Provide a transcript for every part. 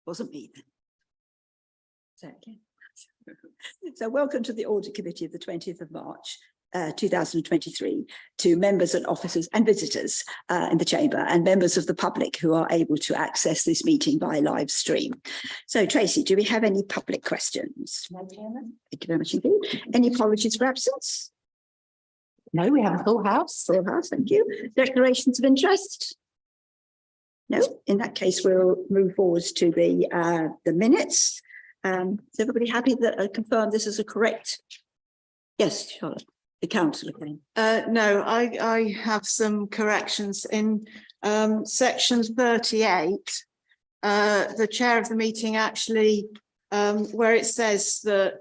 Wasn't me then. Exactly. So welcome to the Audit Committee of the 20th of March 2023 to members and officers and visitors in the chamber and members of the public who are able to access this meeting by live stream. So Tracy, do we have any public questions? No, Chairman. Thank you very much indeed. Any apologies for absence? No, we have a full house. Full house, thank you. Declarations of interest? No, in that case, we'll move forward to the minutes. Is everybody happy that I confirm this is a correct? Yes, Charlotte, the councillor. No, I have some corrections in section 38. The chair of the meeting actually, where it says that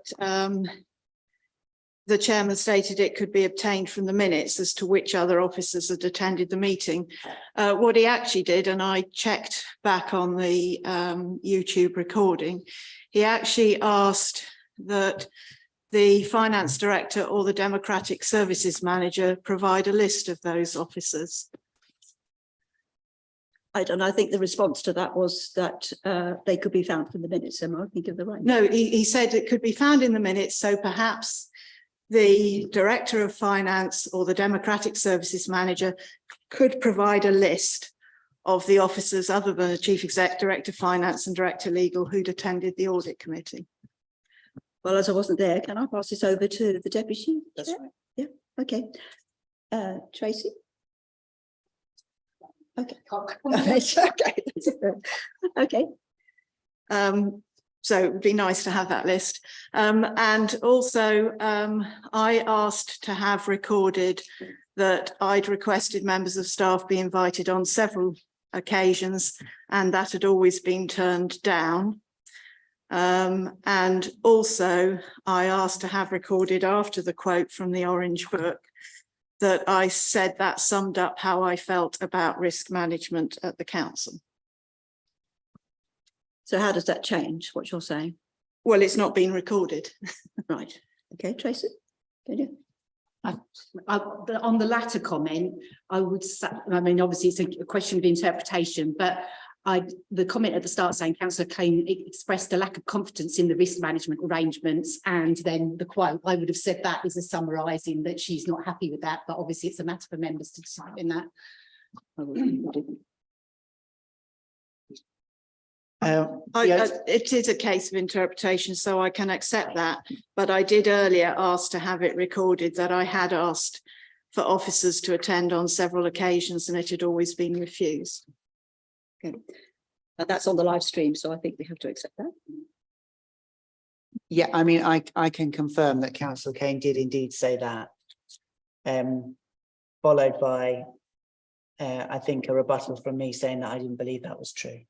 the chairman stated it could be obtained from the minutes as to which other officers had attended the meeting. What he actually did, and I checked back on the YouTube recording, he actually asked that the finance director or the democratic services manager provide a list of those officers. I think the response to that was that they could be found from the minutes. Am I thinking of the right? No, he said it could be found in the minutes, so perhaps the director of finance or the democratic services manager could provide a list of the officers other than the chief exec, director of finance and director legal who'd attended the audit committee. Well, as I wasn't there, can I pass this over to the deputy? That's right. Yeah, okay. Tracy? Okay. Okay. So it would be nice to have that list. And also, I asked to have recorded that I'd requested members of staff be invited on several occasions, and that had always been turned down. And also, I asked to have recorded after the quote from the Orange Book that I said that summed up how I felt about risk management at the council. So how does that change what you're saying? Well, it's not been recorded. Right. Okay, Tracy? Can you? On the latter comment, I would say, I mean, obviously it's a question of interpretation, but the comment at the start saying Councillor Kane expressed a lack of confidence in the risk management arrangements, and then the quote, I would have said that as a summarising that she's not happy with that, but obviously it's a matter for members to decide in that. It is a case of interpretation, so I can accept that. But I did earlier ask to have it recorded that I had asked for officers to attend on several occasions and it had always been refused. Okay. That's on the live stream, so I think we have to accept that. Yeah, I mean, I can confirm that Councillor Kane did indeed say that, followed by, I think, a rebuttal from me saying that I didn't believe that was true.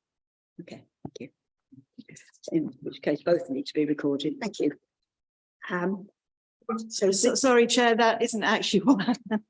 Okay, thank you. In which case, both need to be recorded. Thank you. So sorry, Chair, that isn't actually what happened.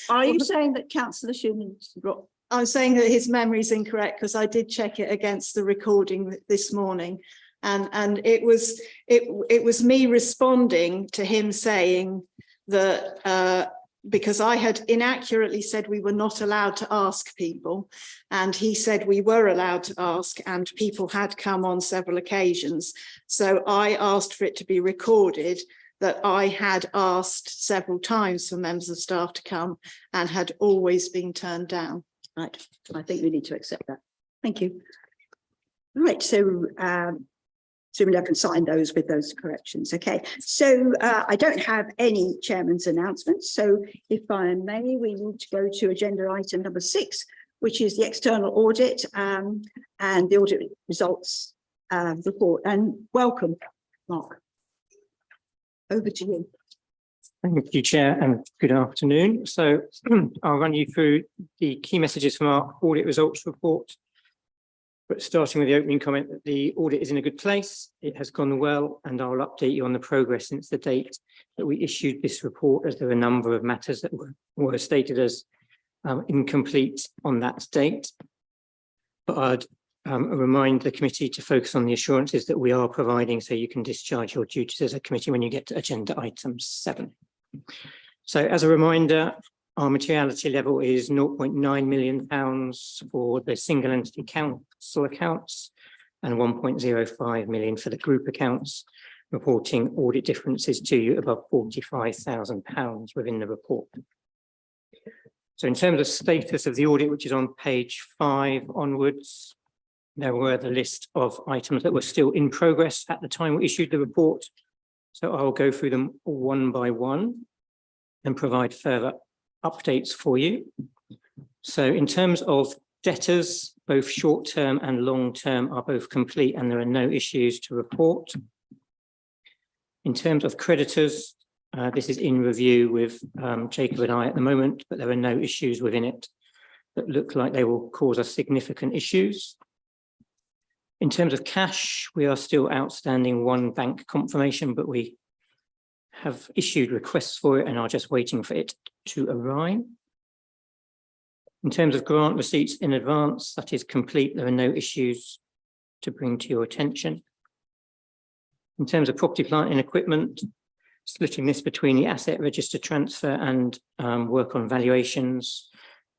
Are you saying that Councillor Schuman's brought? I'm saying that his memory is incorrect because I did check it against the recording this morning, and it was me responding to him saying that because I had inaccurately said we were not allowed to ask people, and he said we were allowed to ask, and people had come on several occasions. So I asked for it to be recorded that I had asked several times for members of staff to come and had always been turned down. Right, I think we need to accept that. Thank you. Right, so assuming I can sign those with those corrections. Okay, so I don't have any chairman's announcements. So if I may, we need to go to agenda item number 6, which is the external audit and the audit results report. And welcome, Mark. Over to you. Thank you, Chair, and good afternoon. So I'll run you through the key messages from our audit results report. But starting with the opening comment that the audit is in a good place, it has gone well, and I'll update you on the progress since the date that we issued this report, as there are a number of matters that were stated as incomplete on that date. But I'd remind the committee to focus on the assurances that we are providing so you can discharge your duties as a committee when you get to agenda item 7. So as a reminder, our materiality level is £0.9 million for the single entity council accounts, and 1.05 million for the group accounts, reporting audit differences to you above £45,000 within the report. So in terms of status of the audit, which is on page 5 onwards, there were the list of items that were still in progress at the time we issued the report. So I'll go through them one by one and provide further updates for you. So in terms of debtors, both short-term and long-term are both complete and there are no issues to report. In terms of creditors, this is in review with Jacob and I at the moment, but there are no issues within it that look like they will cause us significant issues. In terms of cash, we are still outstanding one bank confirmation, but we have issued requests for it and are just waiting for it to arrive. In terms of grant receipts in advance, that is complete. There are no issues to bring to your attention. In terms of property, plant and equipment, splitting this between the asset register transfer and work on valuations.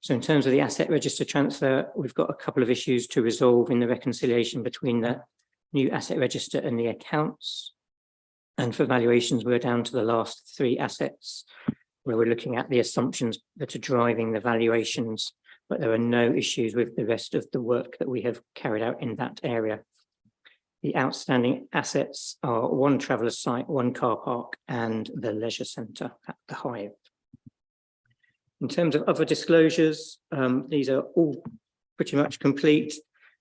So in terms of the asset register transfer, we've got a couple of issues to resolve in the reconciliation between the new asset register and the accounts. And for valuations, we're down to the last 3 assets where we're looking at the assumptions that are driving the valuations, but there are no issues with the rest of the work that we have carried out in that area. The outstanding assets are 1 traveller's site, 1 car park, and the leisure centre at the Hive. In terms of other disclosures, these are all pretty much complete.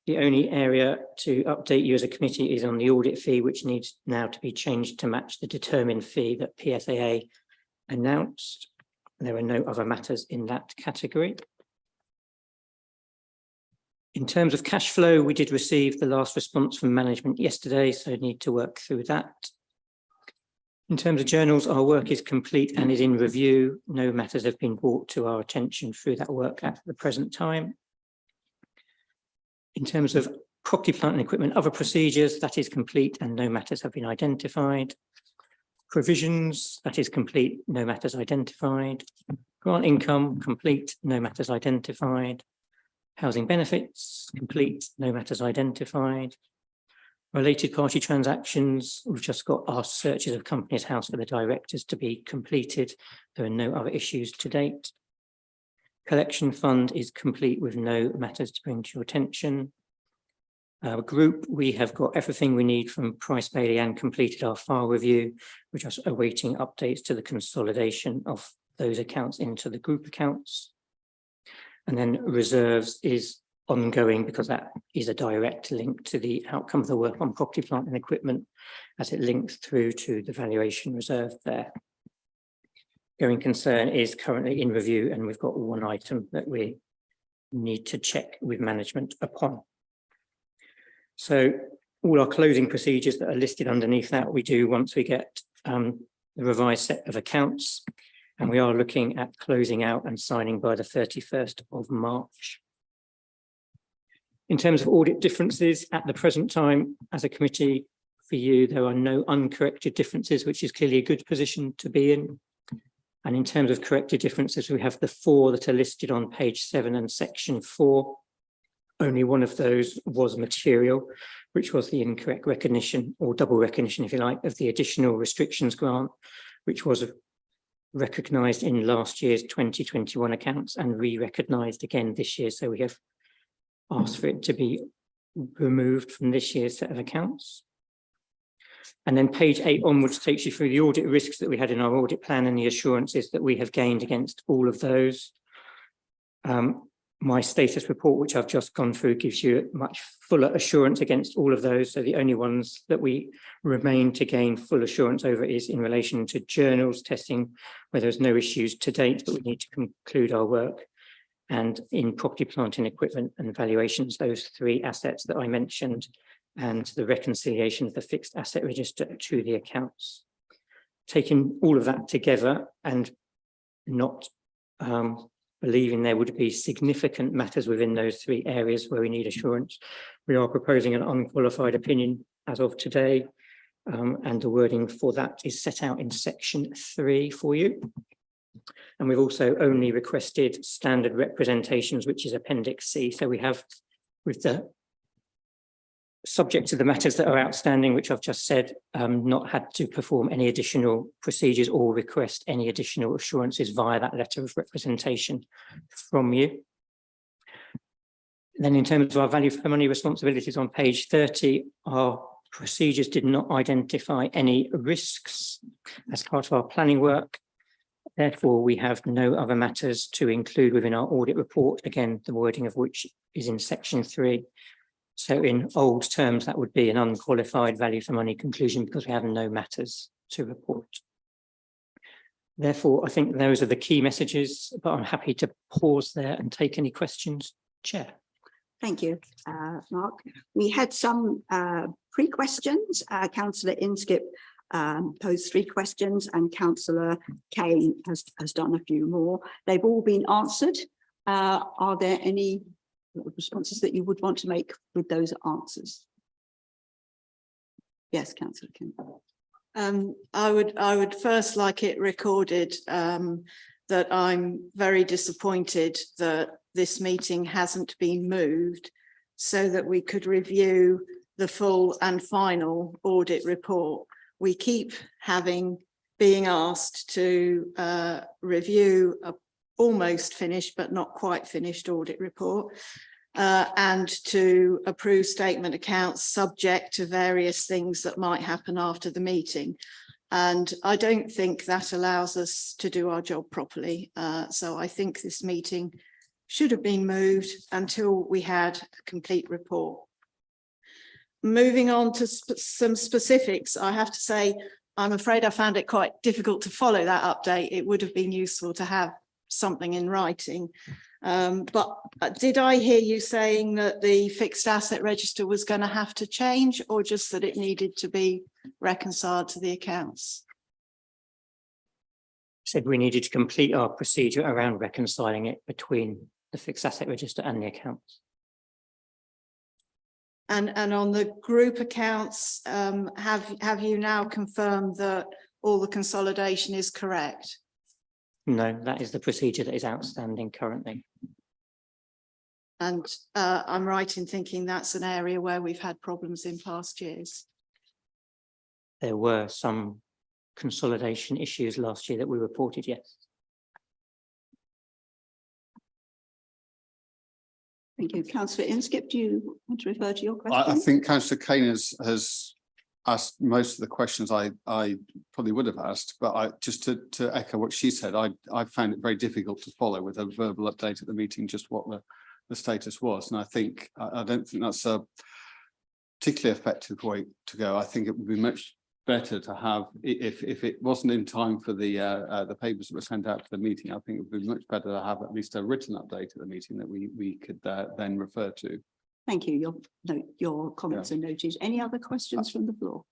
The only area to update you as a committee is on the audit fee, which needs now to be changed to match the determined fee that PSAA announced. There are no other matters in that category. In terms of cash flow, we did receive the last response from management yesterday, so need to work through that. In terms of journals, our work is complete and is in review. No matters have been brought to our attention through that work at the present time. In terms of property, plant and equipment, other procedures, that is complete and no matters have been identified. Provisions, that is complete, no matters identified. Grant income, complete, no matters identified. Housing benefits, complete, no matters identified. Related party transactions, we've just got our searches of Companies House for the directors to be completed. There are no other issues to date. Collection fund is complete with no matters to bring to your attention. Group, we have got everything we need from Price Bailey and completed our file review. We're just awaiting updates to the consolidation of those accounts into the group accounts. And then reserves is ongoing because that is a direct link to the outcome of the work on property, plant and equipment as it links through to the valuation reserve there. Going concern is currently in review and we've got 1 item that we need to check with management upon. So all our closing procedures that are listed underneath that we do once we get the revised set of accounts, and we are looking at closing out and signing by the 31st of March. In terms of audit differences, at the present time, as a committee for you, there are no uncorrected differences, which is clearly a good position to be in. And in terms of corrected differences, we have the 4 that are listed on page 7 and section 4. Only one of those was material, which was the incorrect recognition or double recognition, if you like, of the additional restrictions grant, which was recognised in last year's 2021 accounts and re-recognised again this year. So we have asked for it to be removed from this year's set of accounts. And then page 8 onwards takes you through the audit risks that we had in our audit plan and the assurances that we have gained against all of those. My status report, which I've just gone through, gives you much fuller assurance against all of those. So the only ones that we remain to gain full assurance over is in relation to journals testing, where there's no issues to date, but we need to conclude our work. And in property, plant and equipment and valuations, those 3 assets that I mentioned, and the reconciliation of the fixed asset register to the accounts. Taking all of that together and not believing there would be significant matters within those 3 areas where we need assurance, we are proposing an unqualified opinion as of today, and the wording for that is set out in section 3 for you. And we've also only requested standard representations, which is appendix C. So we have, with the subject to the matters that are outstanding, which I've just said, not had to perform any additional procedures or request any additional assurances via that letter of representation from you. Then in terms of our value for money responsibilities on page 30, our procedures did not identify any risks as part of our planning work. Therefore, we have no other matters to include within our audit report, again, the wording of which is in section 3. So in old terms, that would be an unqualified value for money conclusion because we have no matters to report. Therefore, I think those are the key messages, but I'm happy to pause there and take any questions, Chair. Thank you, Mark. We had some pre-questions. Councillor Inskip posed 3 questions and Councillor Kane has done a few more. They've all been answered. Are there any responses that you would want to make with those answers? Yes, Councillor Kane. I would first like it recorded that I'm very disappointed that this meeting hasn't been moved so that we could review the full and final audit report. We keep being asked to review a almost finished but not quite finished audit report and to approve statement accounts subject to various things that might happen after the meeting. And I don't think that allows us to do our job properly. So I think this meeting should have been moved until we had a complete report. Moving on to some specifics, I have to say, I'm afraid I found it quite difficult to follow that update. It would have been useful to have something in writing. But did I hear you saying that the fixed asset register was going to have to change, or just that it needed to be reconciled to the accounts? Said we needed to complete our procedure around reconciling it between the fixed asset register and the accounts. And on the group accounts, have you now confirmed that all the consolidation is correct? No, that is the procedure that is outstanding currently. And I'm right in thinking that's an area where we've had problems in past years. There were some consolidation issues last year that we reported, yes. Thank you. Councillor Inskip, do you want to refer to your question? I think Councillor Kane has asked most of the questions I probably would have asked, but just to echo what she said, I found it very difficult to follow with a verbal update at the meeting just what the status was. And I think I don't think that's a particularly effective way to go. I think it would be much better to have, if it wasn't in time for the papers that were sent out to the meeting, I think it would be much better to have at least a written update at the meeting that we could then refer to. Thank you. Your comments are noted. Any other questions from the floor?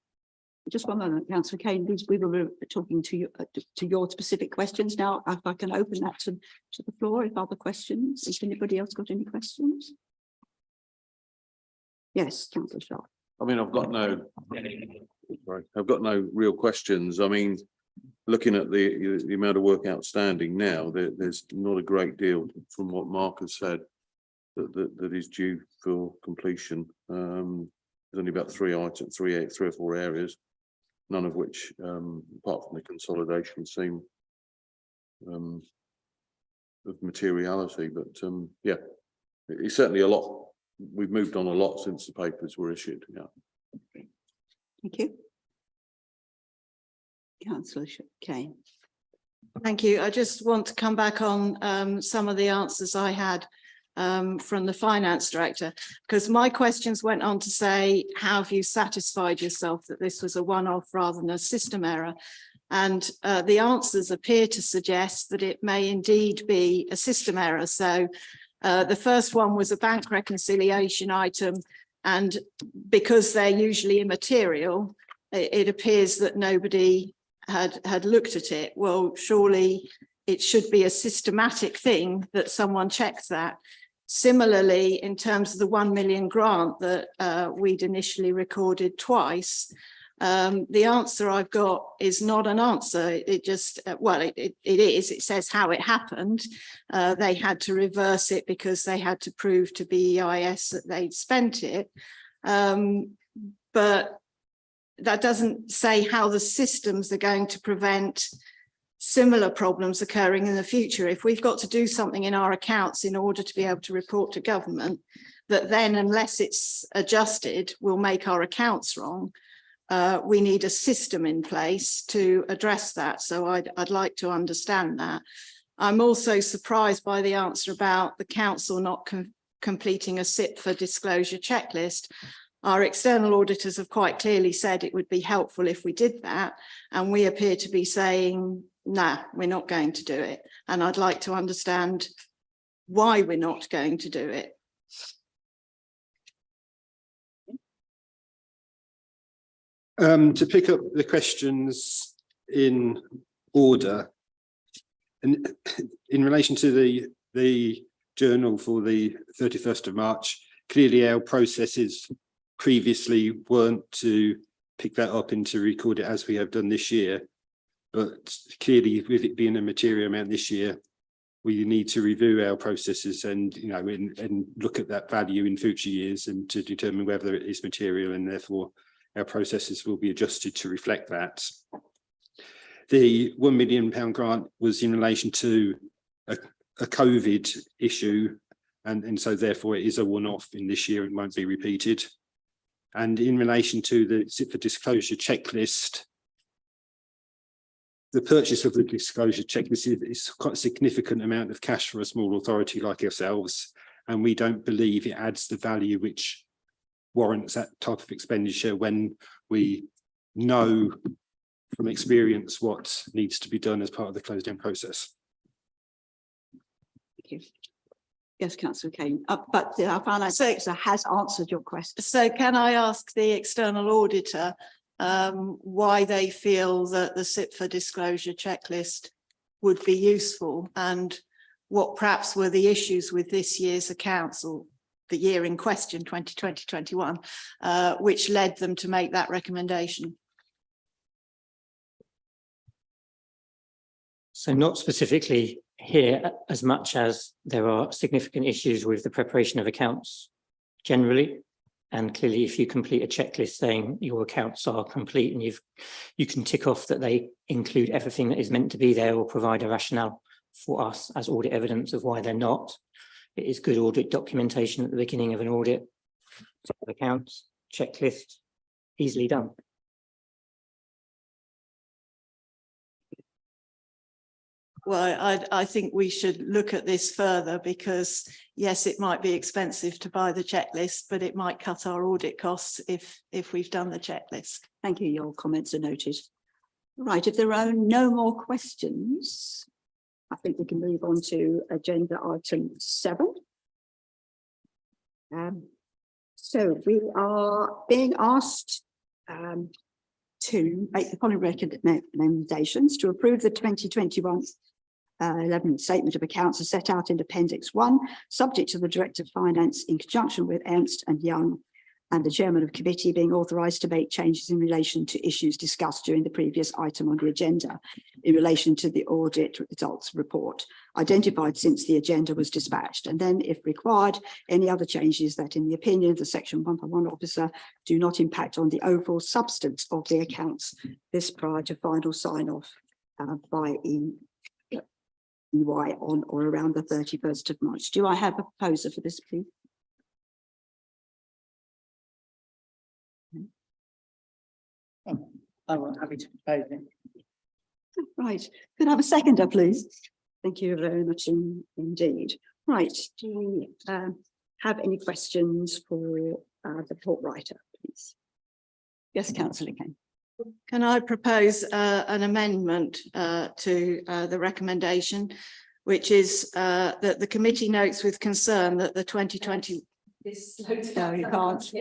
Just one moment, Councillor Kane. We were talking to you to your specific questions. Now, if I can open that to the floor, if other questions, has anybody else got any questions? Yes, Councillor Sharp. I mean, I've got no real questions. I mean, looking at the amount of work outstanding now, there's not a great deal from what Mark has said that is due for completion. There's only about 3 items, three or four areas, none of which, apart from the consolidation, seem of materiality. But yeah, it's certainly a lot. We've moved on a lot since the papers were issued. Yeah. Thank you. Councillor Kane. Thank you. I just want to come back on some of the answers I had from the finance director, because my questions went on to say, how have you satisfied yourself that this was a one-off rather than a system error? And the answers appear to suggest that it may indeed be a system error. So the first one was a bank reconciliation item, and because they're usually immaterial, it appears that nobody had looked at it. Well, surely it should be a systematic thing that someone checks that. Similarly, in terms of the 1 million grant that we'd initially recorded twice, the answer I've got is not an answer. It just, well, it is. It says how it happened. They had to reverse it because they had to prove to BEIS that they'd spent it. But that doesn't say how the systems are going to prevent similar problems occurring in the future. If we've got to do something in our accounts in order to be able to report to government, that then unless it's adjusted, will make our accounts wrong. We need a system in place to address that. So I'd like to understand that. I'm also surprised by the answer about the council not completing a SIP for disclosure checklist. Our external auditors have quite clearly said it would be helpful if we did that. And we appear to be saying, nah, we're not going to do it. And I'd like to understand why we're not going to do it. To pick up the questions in order, and in relation to the journal for the 31st of March, clearly our processes previously weren't to pick that up and to record it as we have done this year. But clearly, with it being a material amount this year, we need to review our processes and, you know, and look at that value in future years and to determine whether it is material, and therefore our processes will be adjusted to reflect that. The £1 million grant was in relation to a COVID issue, and so therefore it is a one-off in this year and won't be repeated. And in relation to the SIP for disclosure checklist, the purchase of the disclosure checklist is quite a significant amount of cash for a small authority like ourselves, and we don't believe it adds the value which warrants that type of expenditure when we know from experience what needs to be done as part of the closed down process. Thank you. Yes, Councillor Kane, but our finance officer has answered your question. So can I ask the external auditor why they feel that the SIP for disclosure checklist would be useful, and what perhaps were the issues with this year's accounts, or the year in question, 2020-21, which led them to make that recommendation? So not specifically here, as much as there are significant issues with the preparation of accounts generally. And clearly, if you complete a checklist saying your accounts are complete and you can tick off that they include everything that is meant to be there, or provide a rationale for us as audit evidence of why they're not. It is good audit documentation at the beginning of an audit. Accounts, checklist, easily done. Well, I think we should look at this further, because yes, it might be expensive to buy the checklist, but it might cut our audit costs if we've done the checklist. Thank you. Your comments are noted. Right, if there are no more questions, I think we can move on to agenda item 7. So we are being asked to make the following recommendations: to approve the 2021 11 statement of accounts as set out in Appendix 1, subject to the Director of Finance in conjunction with Ernst & Young and the Chairman of Committee being authorised to make changes in relation to issues discussed during the previous item on the agenda in relation to the audit results report identified since the agenda was dispatched, and then, if required, any other changes that, in the opinion of the Section 151 officer, do not impact on the overall substance of the accounts, this prior to final sign-off by EY on or around the 31st of March. Do I have a proposer for this, please? I'm happy to propose it. Right, could I have a seconder, please? Thank you very much indeed. Right, do we have any questions for the report writer, please? Yes, Councillor Kane. Can I propose an amendment to the recommendation, which is that the committee notes with concern that the 2020. No, you can't.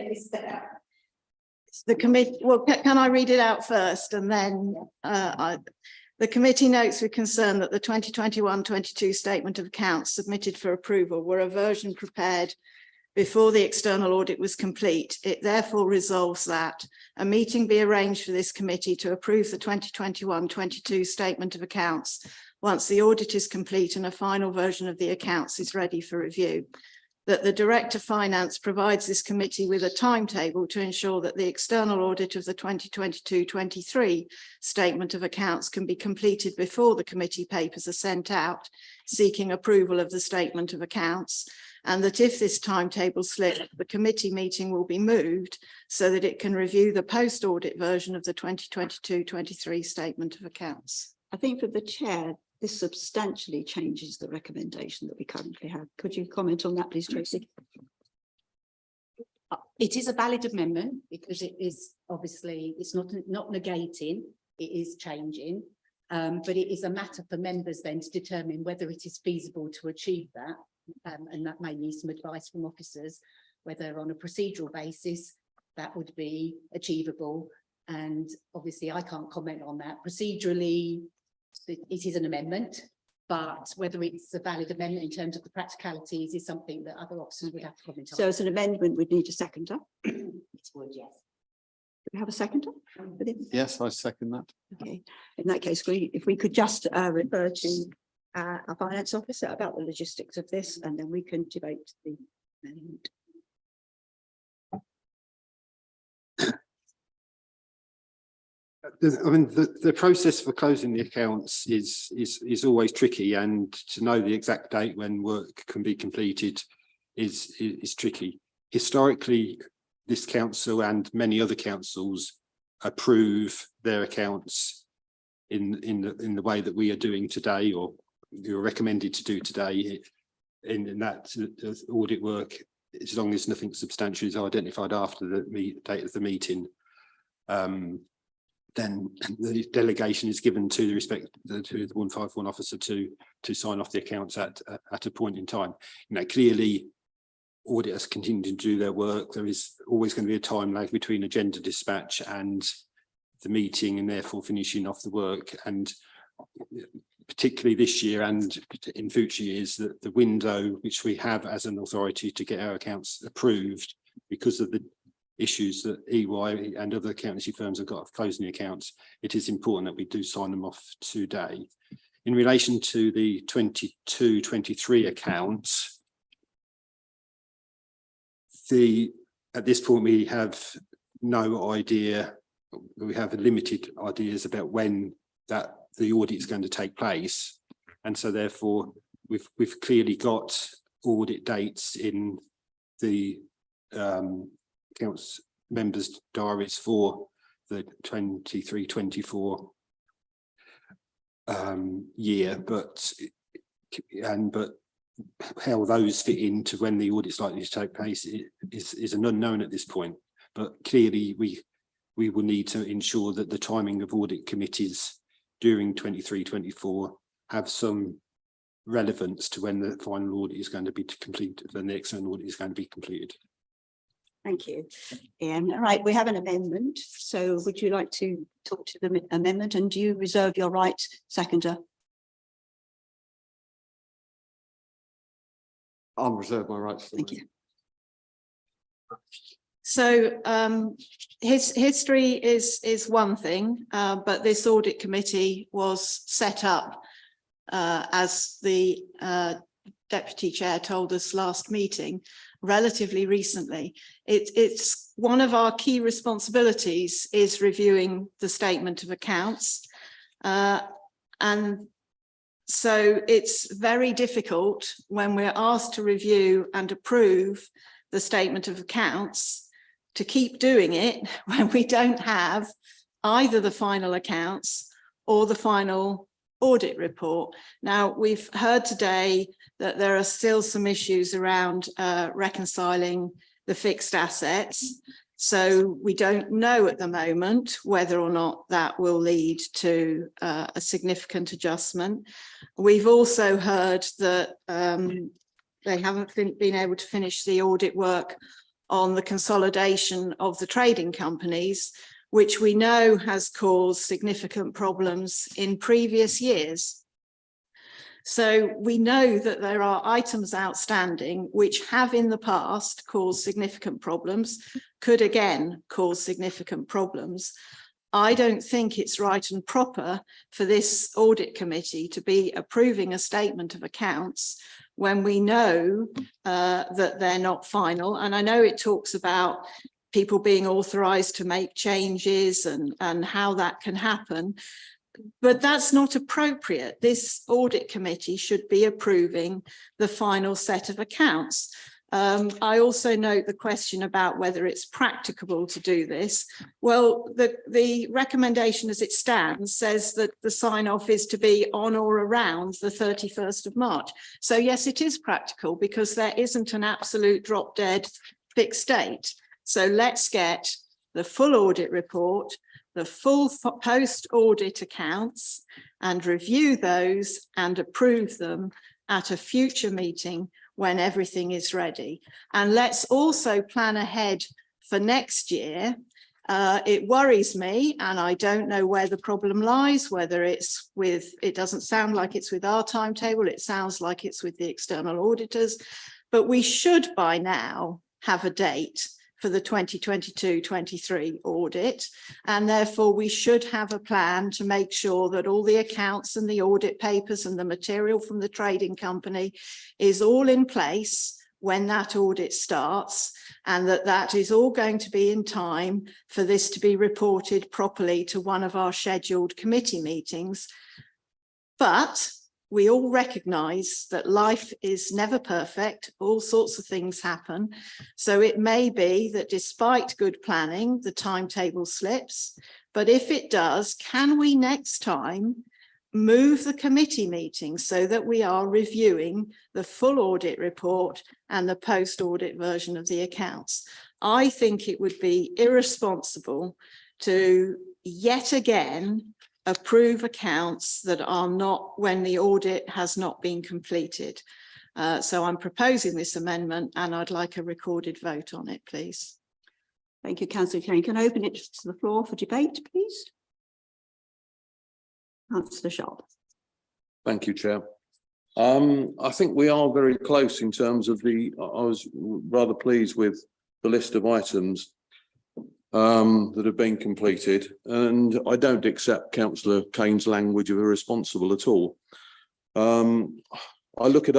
The committee, well, can I read it out first, and then the committee notes with concern that the 2021-22 statement of accounts submitted for approval were a version prepared before the external audit was complete. It therefore resolves that a meeting be arranged for this committee to approve the 2021-22 statement of accounts once the audit is complete and a final version of the accounts is ready for review. that the Director of Finance provides this committee with a timetable to ensure that the external audit of the 2022-23 statement of accounts can be completed before the committee papers are sent out, seeking approval of the statement of accounts, and that if this timetable slips, the committee meeting will be moved so that it can review the post-audit version of the 2022-23 statement of accounts. I think for the chair, this substantially changes the recommendation that we currently have. Could you comment on that, please, Tracy? It is a valid amendment because it is obviously, it's not negating, it is changing. But it is a matter for members then to determine whether it is feasible to achieve that. And that may need some advice from officers, whether on a procedural basis that would be achievable. And obviously I can't comment on that. Procedurally, it is an amendment, but whether it's a valid amendment in terms of the practicalities is something that other officers would have to comment on. So as an amendment, we'd need a seconder. It would, yes. Do we have a seconder? Yes, I second that. Okay, in that case, if we could just refer to our finance officer about the logistics of this, and then we can debate the amendment. I mean, the process for closing the accounts is always tricky, and to know the exact date when work can be completed is tricky. Historically, this council and many other councils approve their accounts in the way that we are doing today, or you're recommended to do today, in that audit work, as long as nothing substantial is identified after the date of the meeting. Then the delegation is given to the to the 151 officer to sign off the accounts at a point in time. You know, clearly auditors continue to do their work. There is always going to be a time lag between agenda dispatch and the meeting, and therefore finishing off the work. And particularly this year and in future years, that the window which we have as an authority to get our accounts approved, because of the issues that EY and other accountancy firms have got of closing the accounts, it is important that we do sign them off today. In relation to the 22-23 accounts, at this point we have no idea, we have limited ideas about when the audit is going to take place, and so therefore we've clearly got audit dates in the accounts members' diaries for the 23-24 year, but how those fit into when the audit's likely to take place is an unknown at this point. But clearly we will need to ensure that the timing of audit committees during 23-24 have some relevance to when the final audit is going to be completed, when the external audit is going to be completed. Thank you, Ian. All right, we have an amendment. So would you like to talk to the amendment, and do you reserve your right, seconder? I'll reserve my rights. Thank you. So history is one thing, but this audit committee was set up as the deputy chair told us last meeting, relatively recently. It's one of our key responsibilities is reviewing the statement of accounts, and so it's very difficult when we're asked to review and approve the statement of accounts to keep doing it when we don't have either the final accounts or the final audit report. Now, we've heard today that there are still some issues around reconciling the fixed assets. So we don't know at the moment whether or not that will lead to a significant adjustment. We've also heard that they haven't been able to finish the audit work on the consolidation of the trading companies, which we know has caused significant problems in previous years. So we know that there are items outstanding which have in the past caused significant problems, could again cause significant problems. I don't think it's right and proper for this audit committee to be approving a statement of accounts when we know that they're not final. And I know it talks about people being authorised to make changes and how that can happen. But that's not appropriate. This audit committee should be approving the final set of accounts. I also note the question about whether it's practicable to do this. Well, the recommendation as it stands says that the sign off is to be on or around the 31st of March. So yes, it is practical because there isn't an absolute drop dead fixed date. So let's get the full audit report, the full post-audit accounts, and review those and approve them at a future meeting when everything is ready. And let's also plan ahead for next year. It worries me, and I don't know where the problem lies, whether it's with, it doesn't sound like it's with our timetable, it sounds like it's with the external auditors, but we should by now have a date for the 2022-23 audit, and therefore we should have a plan to make sure that all the accounts and the audit papers and the material from the trading company is all in place when that audit starts, and that is all going to be in time for this to be reported properly to one of our scheduled committee meetings. But we all recognise that life is never perfect, all sorts of things happen. So it may be that despite good planning, the timetable slips. But if it does, can we next time move the committee meeting so that we are reviewing the full audit report and the post-audit version of the accounts? I think it would be irresponsible to yet again approve accounts that are not, when the audit has not been completed. So I'm proposing this amendment and I'd like a recorded vote on it, please. Thank you, Councillor Kane. Can I open it to the floor for debate, please? Councillor Sharp. Thank you, Chair. I think we are very close in terms of I was rather pleased with the list of items that have been completed, and I don't accept Councillor Kane's language of irresponsible at all. I look at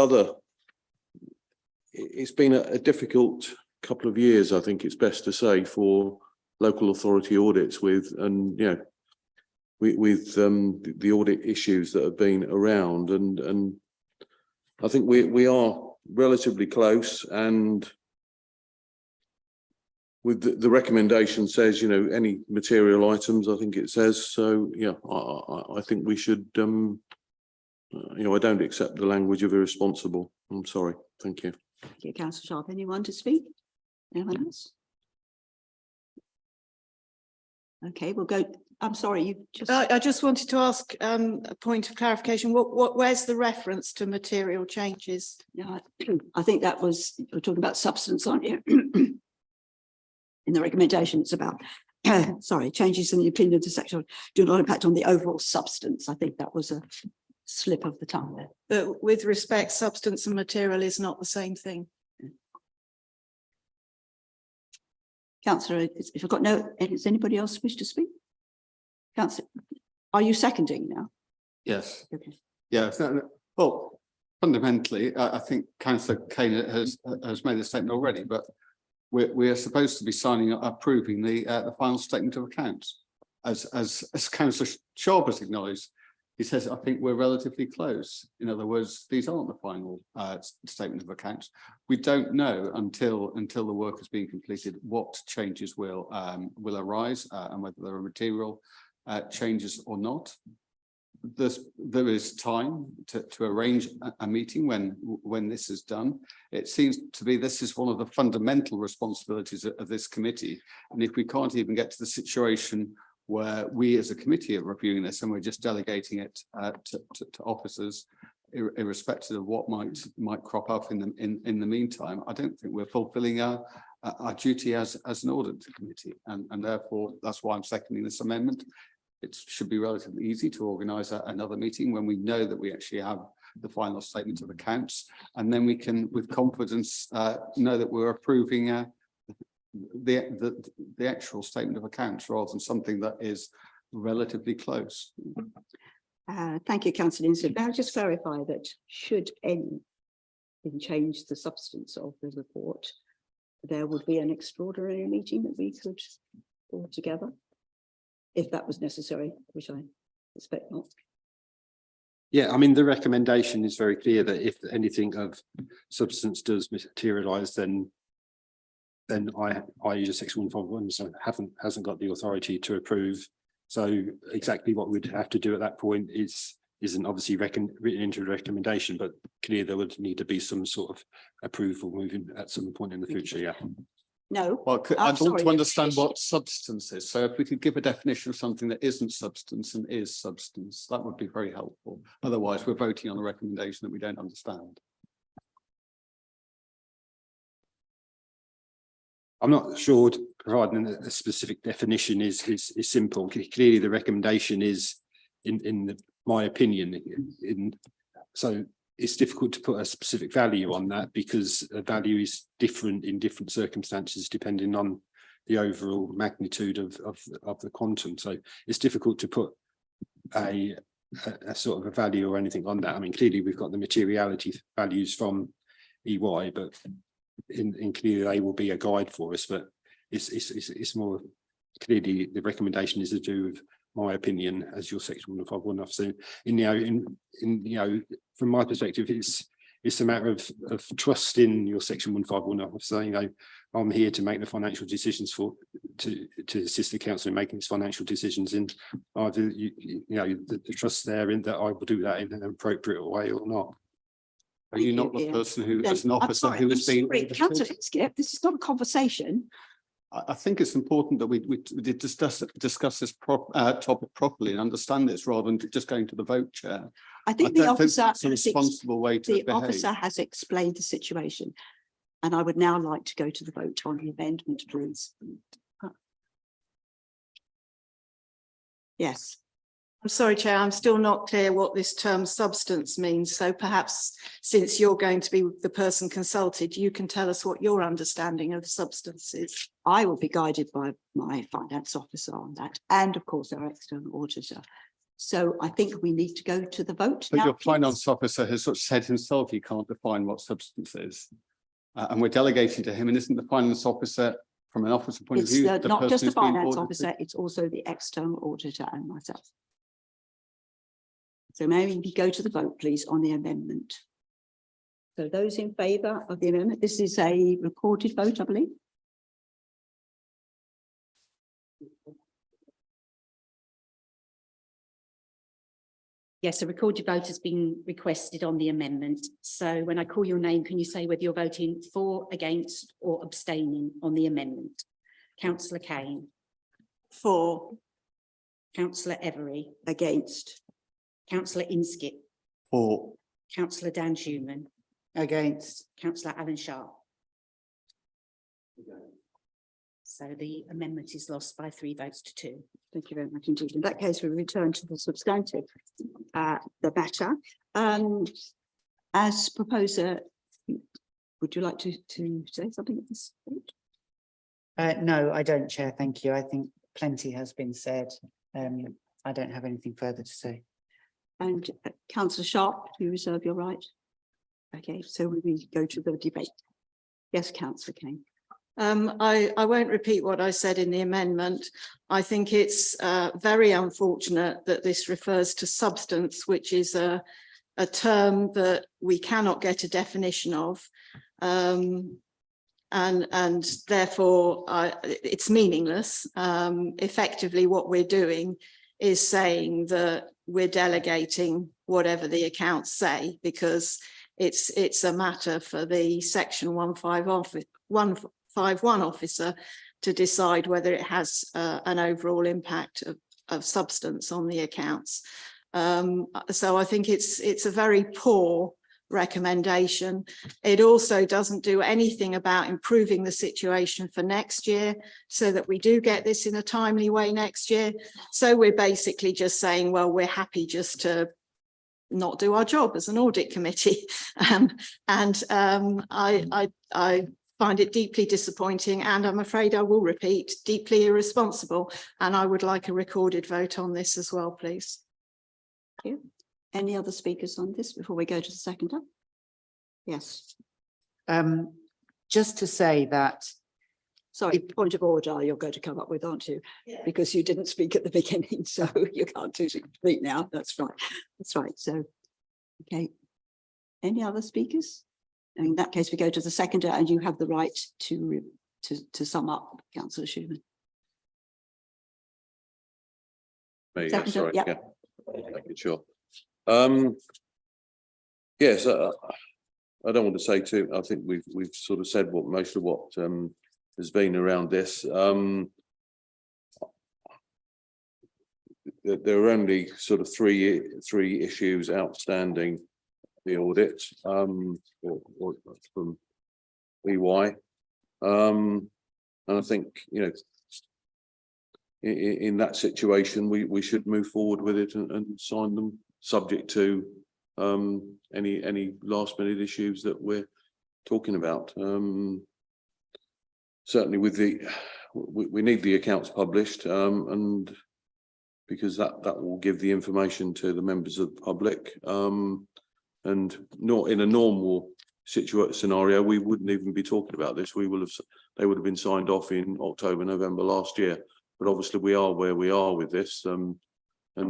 it's been a difficult couple of years, I think it's best to say, for local authority audits with the audit issues that have been around, and I think we are relatively close, and with the recommendation says, any material items, I think it says, so yeah, I think we should, I don't accept the language of irresponsible. I'm sorry. Thank you. Thank you, Councillor Sharp. Anyone to speak? Anyone else? Okay, we'll go. I'm sorry, you just. I just wanted to ask a point of clarification. Where's the reference to material changes? No, I think that was, we're talking about substance, aren't you? In the recommendation, it's about, sorry, changes in the opinion of the section do not impact on the overall substance. I think that was a slip of the tongue there. But with respect, substance and material is not the same thing. Councillor, if I've got does anybody else wish to speak? Councillor, are you seconding now? Yes. Okay. Yeah. Well, fundamentally, I think Councillor Kane has made the statement already, but we are supposed to be approving the final statement of accounts, as Councillor Sharp has acknowledged. He says, I think we're relatively close. In other words, these aren't the final statement of accounts. We don't know until the work has been completed what changes will arise and whether there are material changes or not. There is time to arrange a meeting when this is done. It seems to be this is one of the fundamental responsibilities of this committee. And if we can't even get to the situation where we as a committee are reviewing this and we're just delegating it to officers, irrespective of what might crop up in the meantime, I don't think we're fulfilling our duty as an audit committee. And therefore, that's why I'm seconding this amendment. It should be relatively easy to organise another meeting when we know that we actually have the final statement of accounts, and then we can, with confidence, know that we're approving the actual statement of accounts rather than something that is relatively close. Thank you, Councillor Inslee. May I just clarify that should anything change the substance of the report, there would be an extraordinary meeting that we could pull together if that was necessary, which I suspect not. Yeah, I mean, the recommendation is very clear that if anything of substance does materialise, then I use a section 151, so hasn't got the authority to approve. So exactly what we'd have to do at that point isn't obviously written into the recommendation, but clear there would need to be some sort of approval moving at some point in the future. Yeah. No. Well, I'm I'd want sorry, to understand what substance is. So if we could give a definition of something that isn't substance and is substance, that would be very helpful. Otherwise, we're voting on a recommendation that we don't understand. I'm not sure providing a specific definition is simple. Clearly, the recommendation is, in my opinion, so it's difficult to put a specific value on that because a value is different in different circumstances depending on the overall magnitude of the quantum. So it's difficult to put a sort of a value or anything on that. I mean, clearly we've got the materiality values from EY, but in clearly they will be a guide for us. But it's more clearly the recommendation is to do with my opinion as your section 151 officer. From my perspective, it's a matter of trust in your section 151 officer. I'm here to make the financial decisions to assist the council in making its financial decisions, and either the trust there in that I will do that in an appropriate way or not. Are you not the person who, as an officer, who has been? Councillor Skip, this is not a conversation. I think it's important that we did discuss this topic properly and understand this rather than just going to the vote, Chair. I think the officer, It's a responsible way to the behave. officer has explained the situation. And I would now like to go to the vote on the amendment, please. Yes. I'm sorry, Chair, I'm still not clear what this term substance means. So perhaps since you're going to be the person consulted, you can tell us what your understanding of substance is. I will be guided by my finance officer on that, and of course our external auditor. So I think we need to go to the vote. But now, your please. finance officer has sort of said himself he can't define what substance is. And we're delegating to him, and isn't the finance officer, from an officer point It's of view, not just the who's being finance audited? officer, it's also the external auditor and myself. So may we go to the vote, please, on the amendment? So those in favour of the amendment, this is a recorded vote, I believe. Yes, a recorded vote has been requested on the amendment. So when I call your name, can you say whether you're voting for, against or abstaining on the amendment? Councillor Kane. For. Councillor Every. Against. Councillor Inskip. For. Councillor Dan Schumann. Against. Councillor Alan Sharp. So the amendment is lost by 3 votes to 2. Thank you very much indeed. In that case, we return to the substantive, the matter. As proposer, would you like to say something at this stage? No, I don't, Chair. Thank you. I think plenty has been said. I don't have anything further to say. And Councillor Sharp, do you reserve your right? Okay, so we go to the debate. Yes, Councillor Kane. I won't repeat what I said in the amendment. I think it's very unfortunate that this refers to substance, which is a term that we cannot get a definition of. And therefore it's meaningless. Effectively, what we're doing is saying that we're delegating whatever the accounts say, because it's a matter for the section 151 officer to decide whether it has an overall impact of substance on the accounts. So I think it's a very poor recommendation. It also doesn't do anything about improving the situation for next year so that we do get this in a timely way next year. So we're basically just saying, well, we're happy just to not do our job as an audit committee. I find it deeply disappointing, and I'm afraid I will repeat, deeply irresponsible. And I would like a recorded vote on this as well, please. Thank you. Any other speakers on this before we go to the seconder? Yes, Just to say that sorry, point of order you're going to come up with, aren't you? Because you didn't speak at the beginning, so you can't do speak now. That's right. That's right. So, okay. Any other speakers? And in that case, we go to the seconder, and you have the right to sum up, Councillor Schumann. Me, yeah, Seconder, sorry, yeah. yeah. Thank you, sure. Yes, I don't want to say too, I think we've sort of said what most of what has been around this. There are only sort of three issues outstanding, the audit or from EY. And I think, you know, in that situation, we should move forward with it and sign them, subject to any last minute issues that we're talking about. Certainly with we need the accounts published, and because that will give the information to the members of the public, and not in a normal scenario, we wouldn't even be talking about this. They would have been signed off in October, November last year. But obviously we are where we are with this, and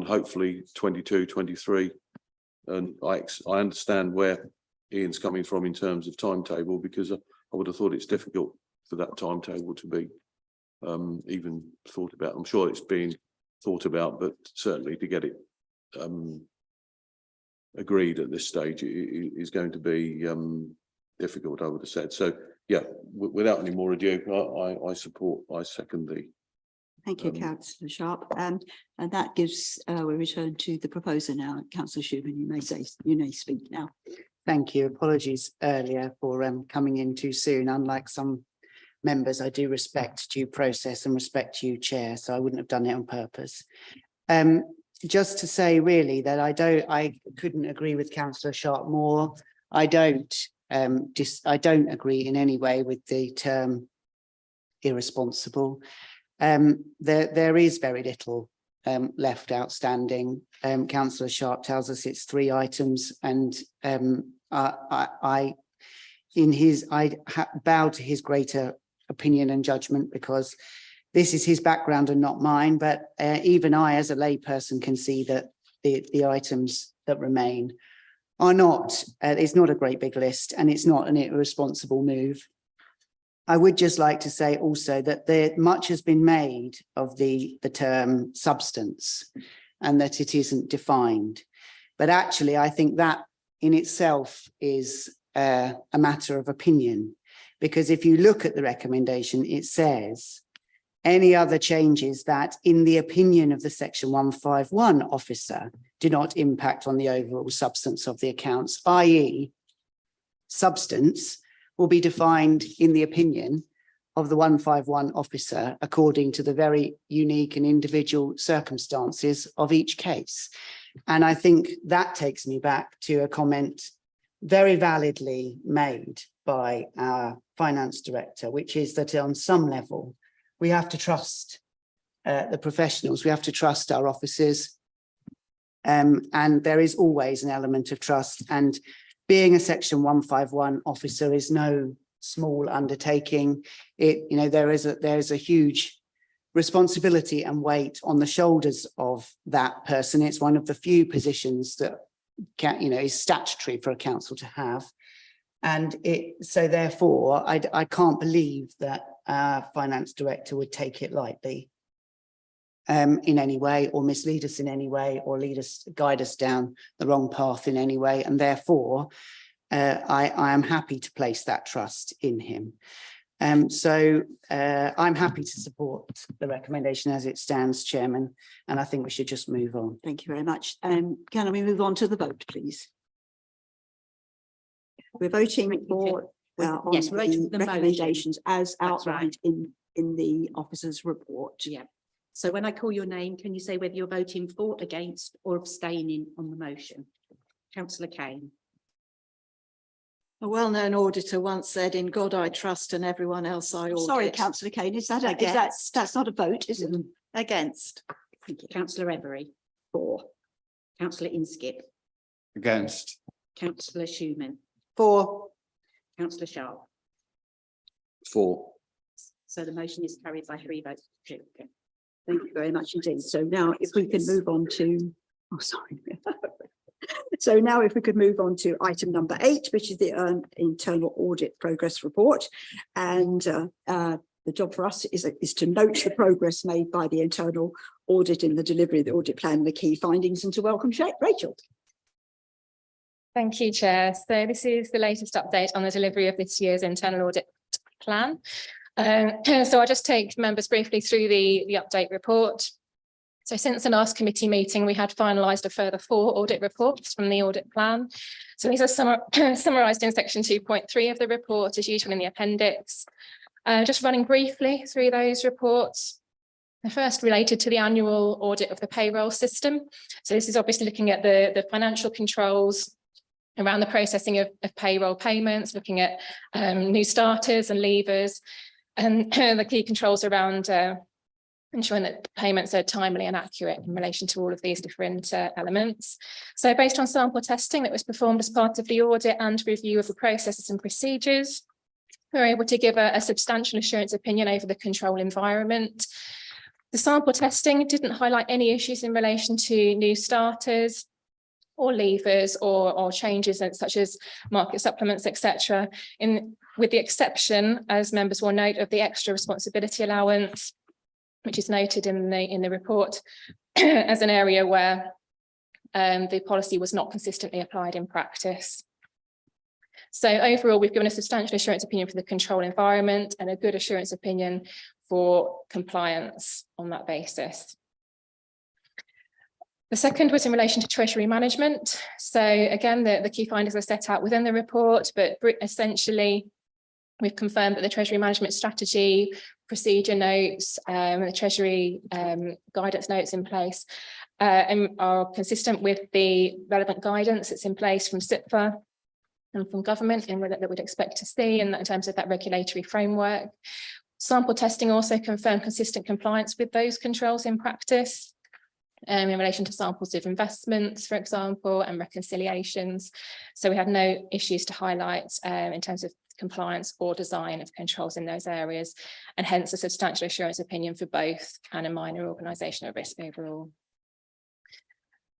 hopefully 22, 23. And I understand where Ian's coming from in terms of timetable, because I would have thought it's difficult for that timetable to be even thought about. I'm sure it's being thought about, but certainly to get it agreed at this stage is going to be difficult, I would have said. So yeah, without any more ado, I second the. Thank you, Councillor Sharp. And that gives, we return to the proposer now. Councillor Schumann, you may speak now. Thank you. Apologies earlier for coming in too soon. Unlike some members, I do respect due process and respect you, Chair, so I wouldn't have done it on purpose. Just to say really that I couldn't agree with Councillor Sharp more. I don't agree in any way with the term irresponsible. There is very little left outstanding. Councillor Sharp tells us it's 3 items, and I bow to his greater opinion and judgment, because this is his background and not mine. But even I, as a layperson, can see that the items that remain are not. It's not a great big list, and it's not an irresponsible move. I would just like to say also that much has been made of the term substance, and that it isn't defined. But actually, I think that in itself is a matter of opinion, because if you look at the recommendation, it says any other changes that, in the opinion of the Section 151 officer, do not impact on the overall substance of the accounts, i.e. substance will be defined in the opinion of the 151 officer according to the very unique and individual circumstances of each case. And I think that takes me back to a comment very validly made by our finance director, which is that on some level, we have to trust the professionals, we have to trust our officers. And there is always an element of trust. And being a Section 151 officer is no small undertaking. There is a huge responsibility and weight on the shoulders of that person. It's one of the few positions that is statutory for a council to have. And so therefore, I can't believe that our finance director would take it lightly in any way, or mislead us in any way, or guide us down the wrong path in any way. And therefore, I am happy to place that trust in him. So I'm happy to support the recommendation as it stands, Chairman, and I think we should just move on. Thank you very much. Can we move on to the vote, please? We're voting for Yes, we're voting for the recommendations as That's outlined in the officer's report. Yeah. So when I call your name, can you say whether you're voting for, against, or abstaining on the motion? Councillor Kane. A well-known auditor once said, "In God I trust and everyone else I audit." Sorry, councillor Kane, is that, Against. that's not a vote, is it? Against. Thank you. Councillor Every, For. councillor Inskip, Against. councillor Schumann, For. councillor Sharp. For. So the motion is carried by 3 votes. to 2. Okay. Thank you very much indeed. So now if we can move on to, oh, sorry. So now if we could move on to item number 8, which is the internal audit progress report. And the job for us is to note the progress made by the internal audit in the delivery of the audit plan and the key findings, and to welcome Rachel. Thank you, Chair. So this is the latest update on the delivery of this year's internal audit plan. So I'll just take members briefly through the update report. So since the last committee meeting, we had finalised a further 4 audit reports from the audit plan. So these are summarised in section 2.3 of the report, as usual in the appendix. Just running briefly through those reports. The first related to the annual audit of the payroll system. So this is obviously looking at the financial controls around the processing of payroll payments, looking at new starters and leavers, and the key controls around ensuring that payments are timely and accurate in relation to all of these different elements. So based on sample testing that was performed as part of the audit and review of the processes and procedures, we were able to give a substantial assurance opinion over the control environment. The sample testing didn't highlight any issues in relation to new starters or leavers or changes such as market supplements, etc. With the exception, as members will note, of the extra responsibility allowance, which is noted in the report as an area where the policy was not consistently applied in practice. So overall, we've given a substantial assurance opinion for the control environment and a good assurance opinion for compliance on that basis. The second was in relation to treasury management. So again, the key findings are set out within the report, but essentially we've confirmed that the treasury management strategy, procedure notes, the treasury guidance notes in place are consistent with the relevant guidance that's in place from SIPFA and from government in that we'd expect to see in terms of that regulatory framework. Sample testing also confirmed consistent compliance with those controls in practice in relation to samples of investments, for example, and reconciliations. So we had no issues to highlight in terms of compliance or design of controls in those areas, and hence a substantial assurance opinion for both and a minor organisational risk overall.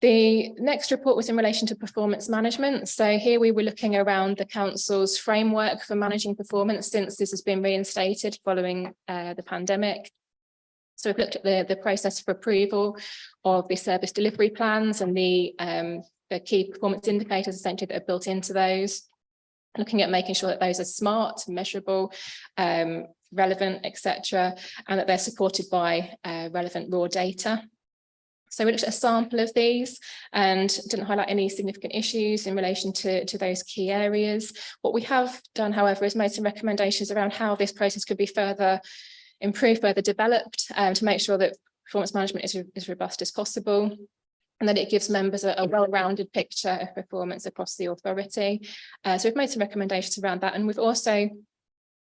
The next report was in relation to performance management. So here we were looking around the council's framework for managing performance since this has been reinstated following the pandemic. So we've looked at the process for approval of the service delivery plans and the key performance indicators essentially that are built into those, looking at making sure that those are smart, measurable, relevant, etc., and that they're supported by relevant raw data. So we looked at a sample of these and didn't highlight any significant issues in relation to those key areas. What we have done, however, is made some recommendations around how this process could be further improved, further developed, to make sure that performance management is as robust as possible, and that it gives members a well-rounded picture of performance across the authority. So we've made some recommendations around that, and we've also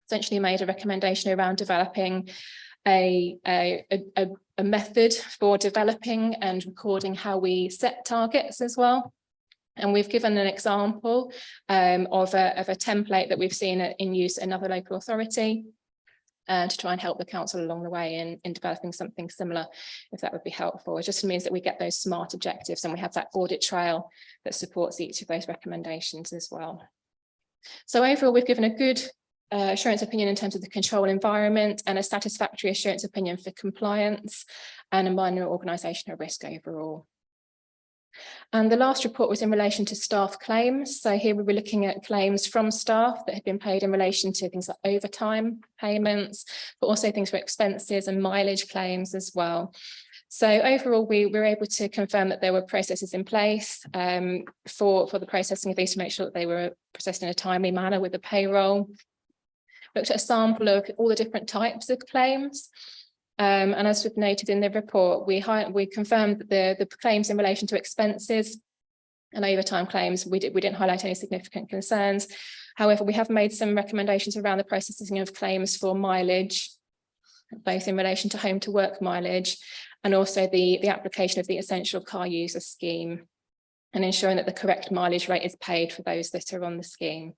essentially made a recommendation around developing a method for developing and recording how we set targets as well. And we've given an example of a template that we've seen in use at another local authority to try and help the council along the way in developing something similar, if that would be helpful. It just means that we get those smart objectives and we have that audit trail that supports each of those recommendations as well. So overall, we've given a good assurance opinion in terms of the control environment and a satisfactory assurance opinion for compliance and a minor organisational risk overall. And the last report was in relation to staff claims. So here we were looking at claims from staff that had been paid in relation to things like overtime payments, but also things for expenses and mileage claims as well. So overall, we were able to confirm that there were processes in place for the processing of these to make sure that they were processed in a timely manner with the payroll. Looked at a sample of all the different types of claims. And as we've noted in the report, we confirmed that the claims in relation to expenses and overtime claims, we didn't highlight any significant concerns. However, we have made some recommendations around the processing of claims for mileage, both in relation to home to work mileage and also the application of the essential car user scheme, and ensuring that the correct mileage rate is paid for those that are on the scheme.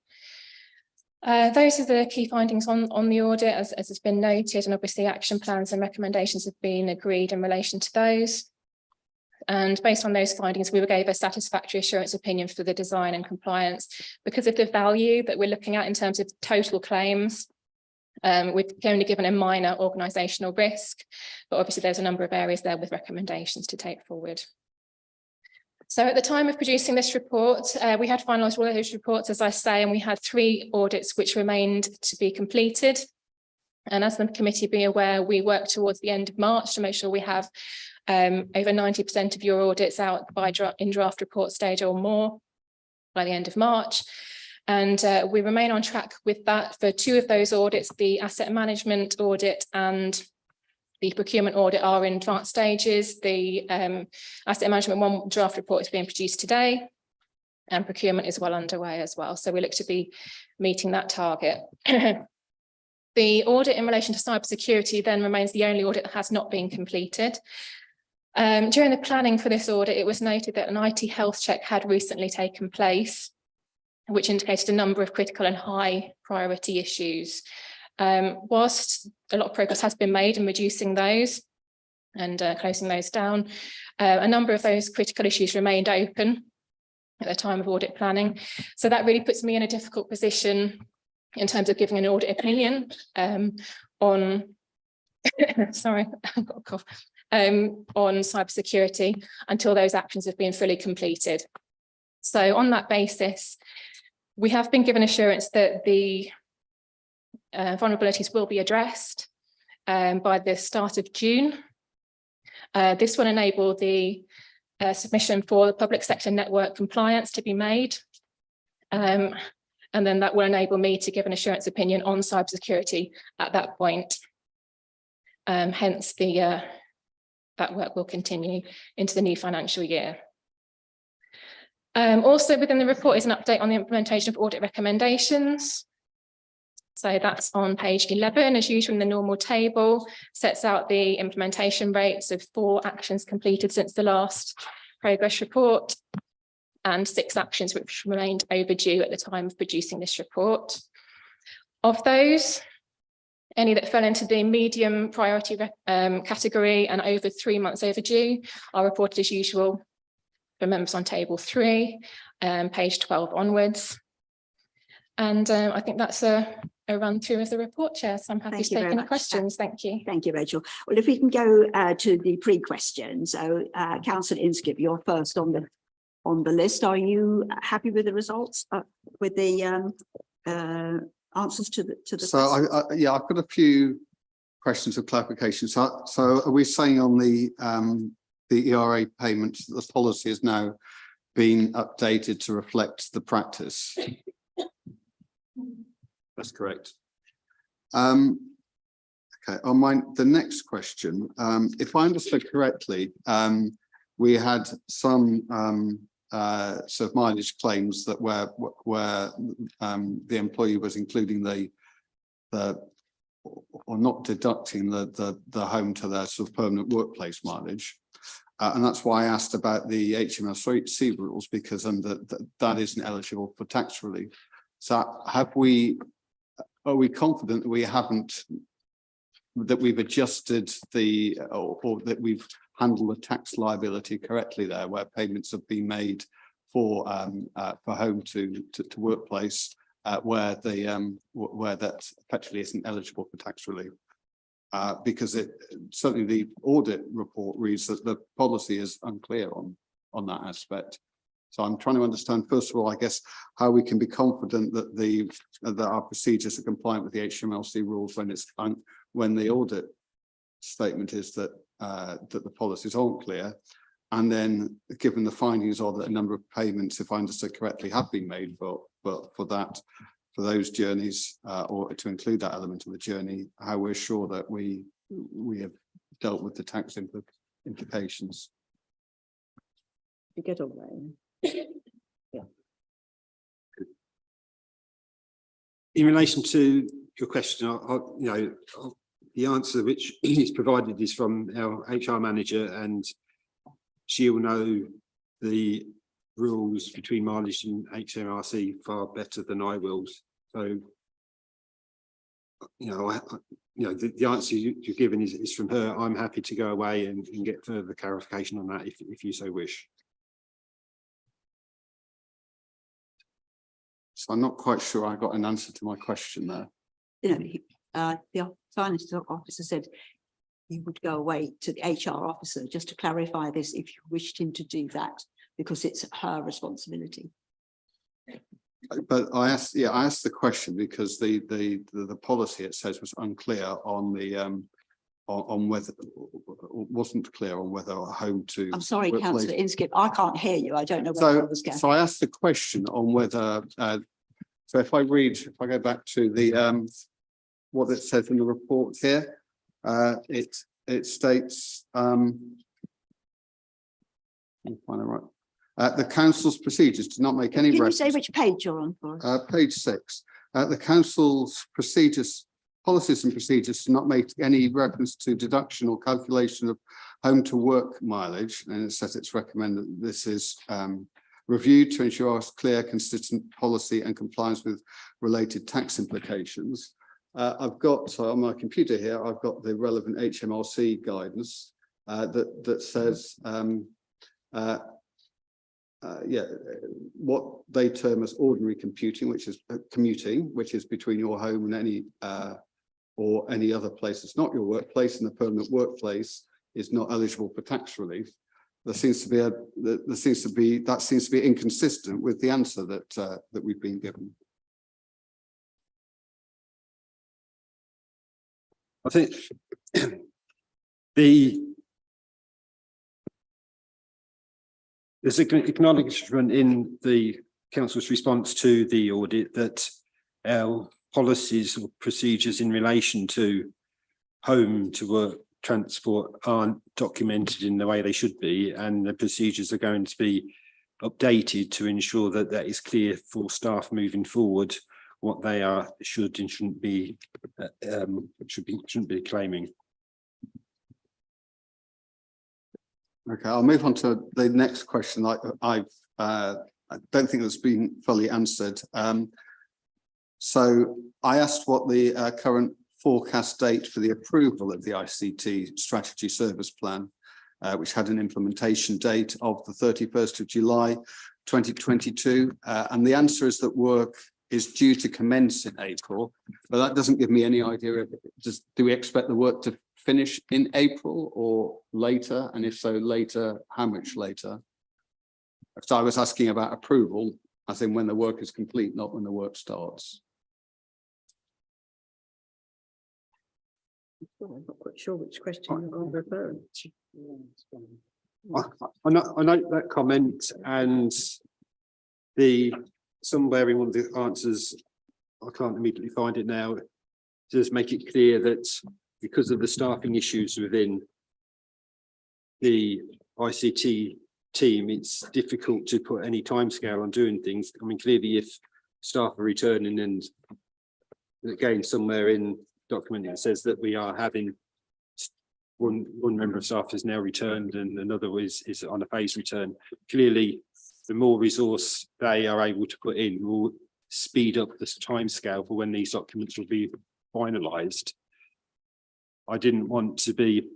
Those are the key findings on the audit, as has been noted, and obviously action plans and recommendations have been agreed in relation to those. And based on those findings, we gave a satisfactory assurance opinion for the design and compliance. Because of the value that we're looking at in terms of total claims, we've only given a minor organisational risk, but obviously there's a number of areas there with recommendations to take forward. So at the time of producing this report, we had finalised all of those reports, as I say, and we had 3 audits which remained to be completed. And as the committee be aware, we work towards the end of March to make sure we have over 90% of your audits out in draft report stage or more by the end of March. And we remain on track with that for 2 of those audits. The asset management audit and the procurement audit are in advanced stages. The asset management one draft report is being produced today, and procurement is well underway as well. So we look to be meeting that target. The audit in relation to cybersecurity then remains the only audit that has not been completed. During the planning for this audit, it was noted that an IT health check had recently taken place, which indicated a number of critical and high priority issues. Whilst a lot of progress has been made in reducing those and closing those down, a number of those critical issues remained open at the time of audit planning. So that really puts me in a difficult position in terms of giving an audit opinion on, sorry, I've got a cough, on cybersecurity until those actions have been fully completed. So on that basis, we have been given assurance that the vulnerabilities will be addressed by the start of June. This will enable the submission for the public sector network compliance to be made. And then that will enable me to give an assurance opinion on cybersecurity at that point. Hence, that work will continue into the new financial year. Also within the report is an update on the implementation of audit recommendations. So that's on page 11, as usual in the normal table, sets out the implementation rates of 4 actions completed since the last progress report and 6 actions which remained overdue at the time of producing this report. Of those, any that fell into the medium priority category and over 3 months overdue are reported as usual for members on table 3, page 12 onwards. And I think that's a run through of the report, Chair. So I'm happy to take any questions. Thank you. Thank you, Rachel. Well, if we can go to the pre-questions. So Councillor Inskip, you're first on the list. Are you happy with the results, with the answers to the So yeah, I've got a few questions of clarification. So are we saying on the ERA payments that the policy has now been updated to reflect the practice? That's correct. Okay, on the next question, if I understood correctly, we had some sort of mileage claims that where the employee was including the or not deducting the home to their sort of permanent workplace mileage. And that's why I asked about the HMRC rules, because that isn't eligible for tax relief. So are we confident that we've adjusted or that we've handled the tax liability correctly there, where payments have been made for home to workplace, where that effectively isn't eligible for tax relief? Because certainly the audit report reads that the policy is unclear on that aspect. So I'm trying to understand, first of all, I guess, how we can be confident that our procedures are compliant with the HMRC rules when the audit statement is that the policies aren't clear, and then given the findings are that a number of payments, if I understood correctly, have been made for those journeys, or to include that element of the journey, how we're sure that we have dealt with the tax implications. You get all that. In relation to your question, the answer which is provided is from our HR manager, and she'll know the rules between mileage and HMRC far better than I will. So, the answer you're given is from her. I'm happy to go away and get further clarification on that if you so wish. So I'm not quite sure I got an answer to my question there. The finance officer said you would go away to the HR officer just to clarify this if you wished him to do that, because it's her responsibility. But I asked the question because the policy, it says, was unclear on the on whether, wasn't clear on whether a home to. I'm sorry, workplace- Councillor Inskip, I can't hear you. I don't know where I was going. So I asked the question on whether, so if I go back to the what it says in the report here, it states, I'll find it right. The council's procedures do not make any Can you reference. say which page you're on for us? Page 6. The council's procedures, policies and procedures do not make any reference to deduction or calculation of home to work mileage. And it says it's recommended that this is reviewed to ensure a clear, consistent policy and compliance with related tax implications. I've got, so on my computer here, I've got the relevant HMRC guidance that says, what they term as ordinary commuting, which is between your home and any or any other place that's not your workplace, and the permanent workplace is not eligible for tax relief. That seems to be inconsistent with the answer that we've been given. I think there's an acknowledgement in the council's response to the audit that our policies or procedures in relation to home to work transport aren't documented in the way they should be, and the procedures are going to be updated to ensure that that is clear for staff moving forward what they are should and shouldn't be claiming. Okay, I'll move on to the next question. I don't think it's been fully answered. So I asked what the current forecast date for the approval of the ICT strategy service plan, which had an implementation date of the 31st of July 2022. And the answer is that work is due to commence in April, but that doesn't give me any idea of, do we expect the work to finish in April or later? And if so, later, how much later? So I was asking about approval, as in when the work is complete, not when the work starts. I'm not quite sure which question you're referring to. I note that comment, and somewhere in one of the answers, I can't immediately find it now, does make it clear that because of the staffing issues within the ICT team, it's difficult to put any timescale on doing things. I mean, clearly, if staff are returning, and again, somewhere in document it says that we are having one member of staff has now returned and another is on a phased return. Clearly, the more resource they are able to put in will speed up this timescale for when these documents will be finalised. I didn't want to be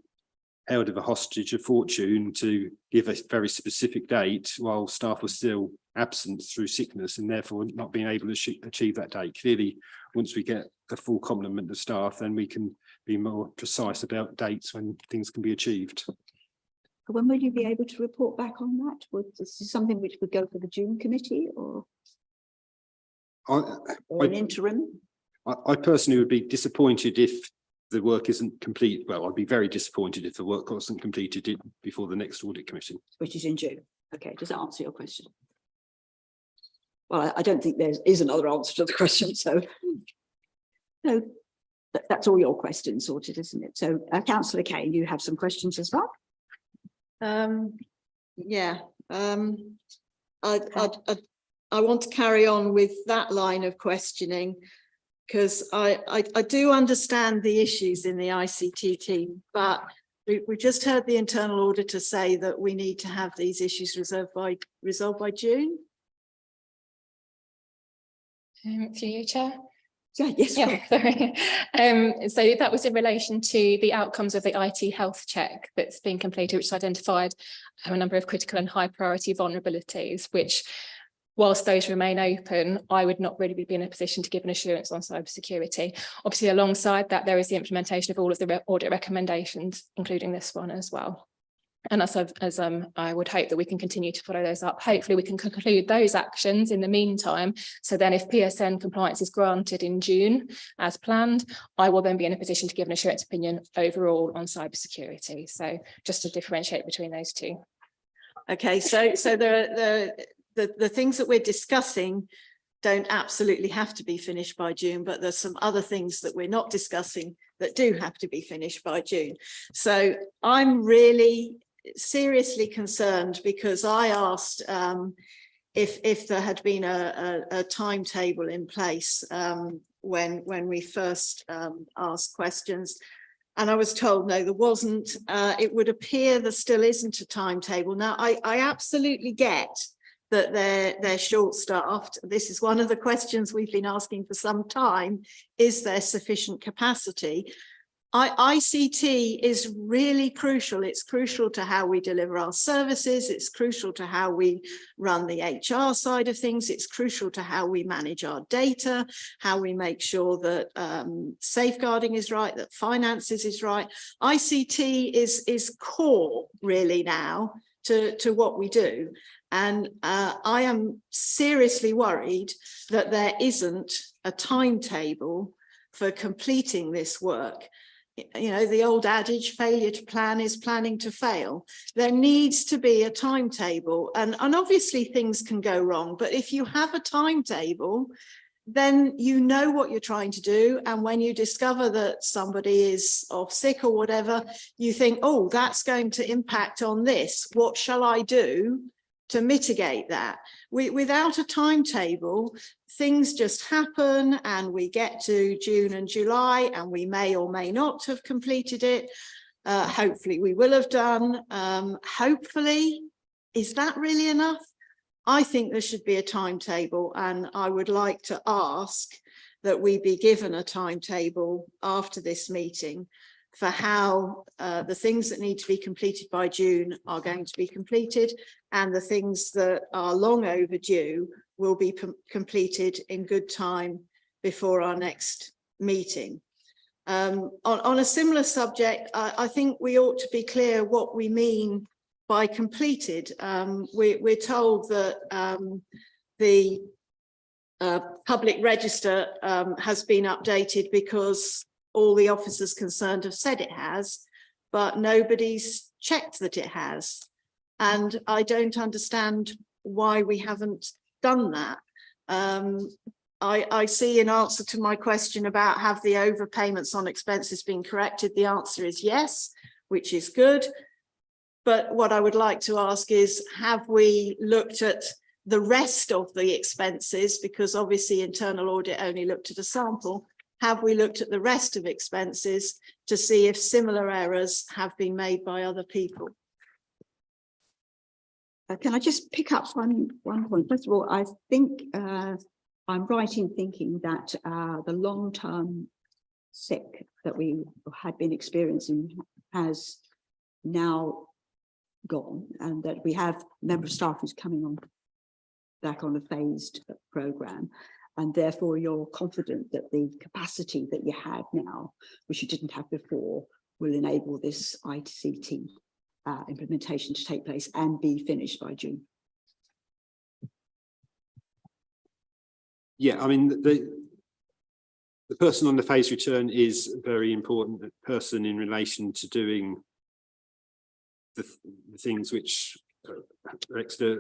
held of a hostage of fortune to give a very specific date while staff were still absent through sickness and therefore not being able to achieve that date. Clearly, once we get a full complement of staff, then we can be more precise about dates when things can be achieved. When will you be able to report back on that? Would this is something which would go for the June committee or an interim? I personally would be disappointed if the work isn't complete. Well, I'd be very disappointed if the work wasn't completed before the next audit committee. Which is in June. Okay, does that answer your question? Well, I don't think there is another answer to the question, so no, that's all your questions sorted, isn't it? So, Councillor Kane, you have some questions as well. Yeah. I want to carry on with that line of questioning, because I do understand the issues in the ICT team, but we just heard the internal auditor say that we need to have these issues resolved by June. Through you, Chair. Yeah, yes. Yeah, sorry. So that was in relation to the outcomes of the IT health check that's been completed, which identified a number of critical and high priority vulnerabilities, which, whilst those remain open, I would not really be in a position to give an assurance on cybersecurity. Obviously, alongside that, there is the implementation of all of the audit recommendations, including this one as well. And as I would hope that we can continue to follow those up. Hopefully we can conclude those actions in the meantime. So then if PSN compliance is granted in June as planned, I will then be in a position to give an assurance opinion overall on cybersecurity. So just to differentiate between those two. Okay, so the things that we're discussing don't absolutely have to be finished by June, but there's some other things that we're not discussing that do have to be finished by June. So I'm really seriously concerned, because I asked if there had been a timetable in place when we first asked questions, and I was told no, there wasn't. It would appear there still isn't a timetable. Now I absolutely get that they're short-staffed. This is one of the questions we've been asking for some time. Is there sufficient capacity? ICT is really crucial. It's crucial to how we deliver our services. It's crucial to how we run the HR side of things. It's crucial to how we manage our data, how we make sure that safeguarding is right, that finances is right. ICT is core really now to what we do. And I am seriously worried that there isn't a timetable for completing this work. You know, the old adage, failure to plan is planning to fail. There needs to be a timetable, and obviously things can go wrong, but if you have a timetable, then you know what you're trying to do. And when you discover that somebody is off sick or whatever, you think, oh, that's going to impact on this. What shall I do to mitigate that? Without a timetable, things just happen, and we get to June and July and we may or may not have completed it. Hopefully we will have done. Hopefully, is that really enough? I think there should be a timetable, and I would like to ask that we be given a timetable after this meeting for how the things that need to be completed by June are going to be completed, and the things that are long overdue will be completed in good time before our next meeting. On a similar subject, I think we ought to be clear what we mean by completed. We're told that the public register has been updated because all the officers concerned have said it has, but nobody's checked that it has. And I don't understand why we haven't done that. I see in answer to my question about have the overpayments on expenses been corrected, the answer is yes, which is good. But what I would like to ask is, have we looked at the rest of the expenses? Because obviously internal audit only looked at a sample. Have we looked at the rest of expenses to see if similar errors have been made by other people? Can I just pick up one point? First of all, I think I'm right in thinking that the long-term sick that we had been experiencing has now gone, and that we have a member of staff who's coming on back on a phased program, and therefore you're confident that the capacity that you have now, which you didn't have before, will enable this ICT implementation to take place and be finished by June. Yeah, I mean, the person on the phase return is a very important person in relation to doing the things which are extra,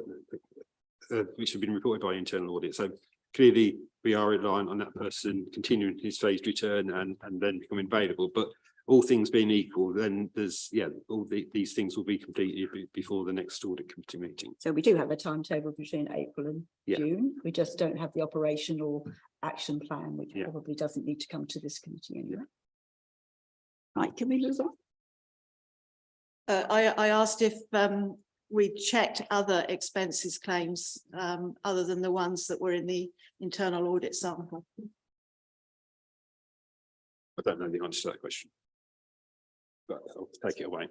which have been reported by internal audit. So clearly we are reliant on that person continuing his phased return and then becoming available. But all things being equal, then there's, yeah, these things will be completed before the next audit committee meeting. So we do have a timetable between April and Yeah. June. We just don't have the operational action plan, which Yeah. probably doesn't need to come to this committee anyway. Right, can we move on? I asked if we checked other expenses claims other than the ones that were in the internal audit sample. I don't know the answer to that question, but I'll take it away.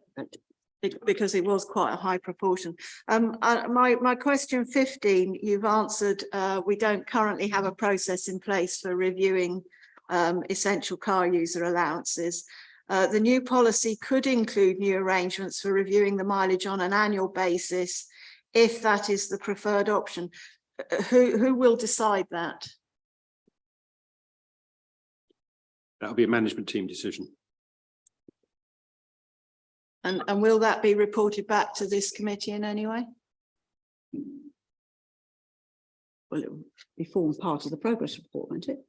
Because it was quite a high proportion. My question 15, you've answered, we don't currently have a process in place for reviewing essential car user allowances. The new policy could include new arrangements for reviewing the mileage on an annual basis, if that is the preferred option. Who will decide that? That'll be a management team decision. And will that be reported back to this committee in any way? Well, it will be formed part of the progress report, won't it?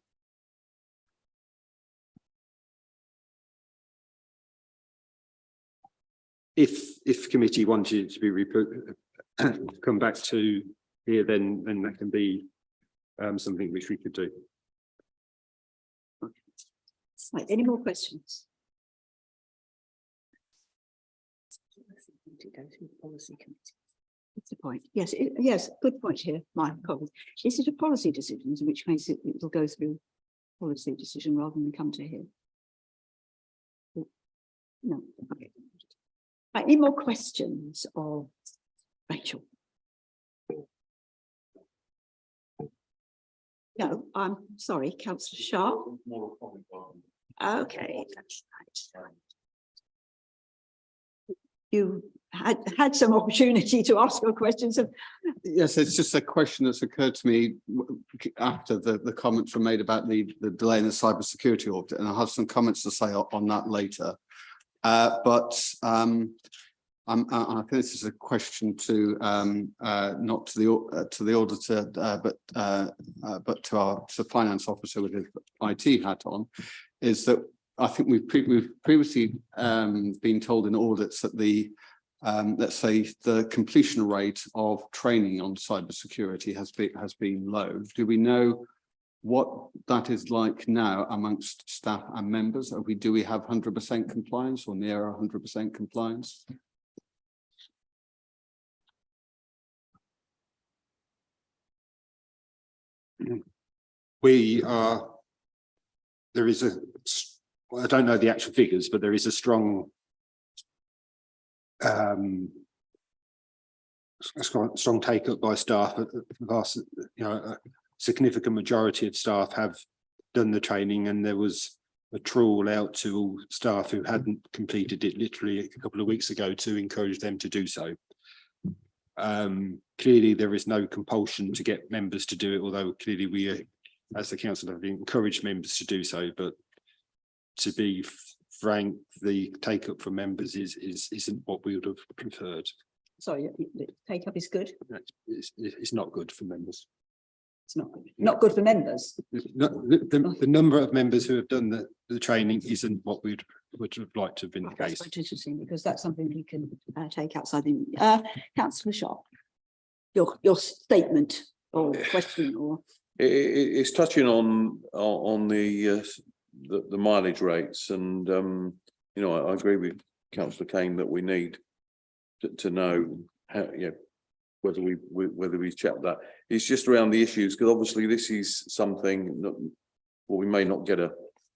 If committee wanted it to be come back to here, then that can be something which we could do. Right, any more questions? What's the point? Yes, yes, good point here, my colleague. Is it a policy decision, in which case it will go through policy decision rather than come to here? No. Okay. Right, any more questions of Rachel? No, I'm sorry, Councillor Sharp. Okay, that's right. You had some opportunity to ask your questions. Yes, it's just a question that's occurred to me after the comments were made about the delay in the cybersecurity audit, and I'll have some comments to say on that later. I think this is a question to not to the auditor, but to our finance officer with his IT hat on. Is that I think we've previously been told in audits that the let's say the completion rate of training on cybersecurity has been low. Do we know what that is like now amongst staff and members? Do we have 100% compliance or near 100% compliance? We are, there is well, I don't know the actual figures, but there is a strong strong take up by staff. Vast, a significant majority of staff have done the training, and there was a trawl out to all staff who hadn't completed it literally a couple of weeks ago to encourage them to do so. Clearly there is no compulsion to get members to do it, although clearly we as the council have encouraged members to do so, but to be frank, the take up from members isn't what we would have preferred. Sorry, the take up is good. It's not good for members. It's not good. Not good for members. The number of members who have done the training isn't what we would have liked to have been the That's case. quite interesting, because that's something you can take outside the Councillor Sharp. Your statement or question or It's touching on the mileage rates, and I agree with Councillor Kane that we need to know how, whether we've checked that. It's just around the issues, because obviously this is something that, well, we may not get an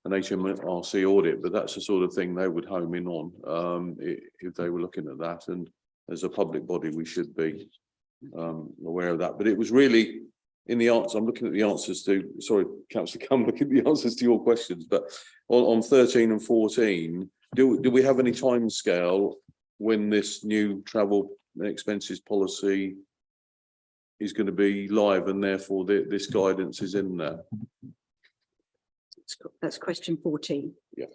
HMRC audit, but that's the sort of thing they would home in on if they were looking at that. And as a public body, we should be aware of that. But it was really in the answer. I'm looking at the answers to. Sorry, Councillor, come look at the answers to your questions. But on 13 and 14, do we have any time scale when this new travel expenses policy is going to be live, and therefore this guidance is in there? that's question 14. Yeah.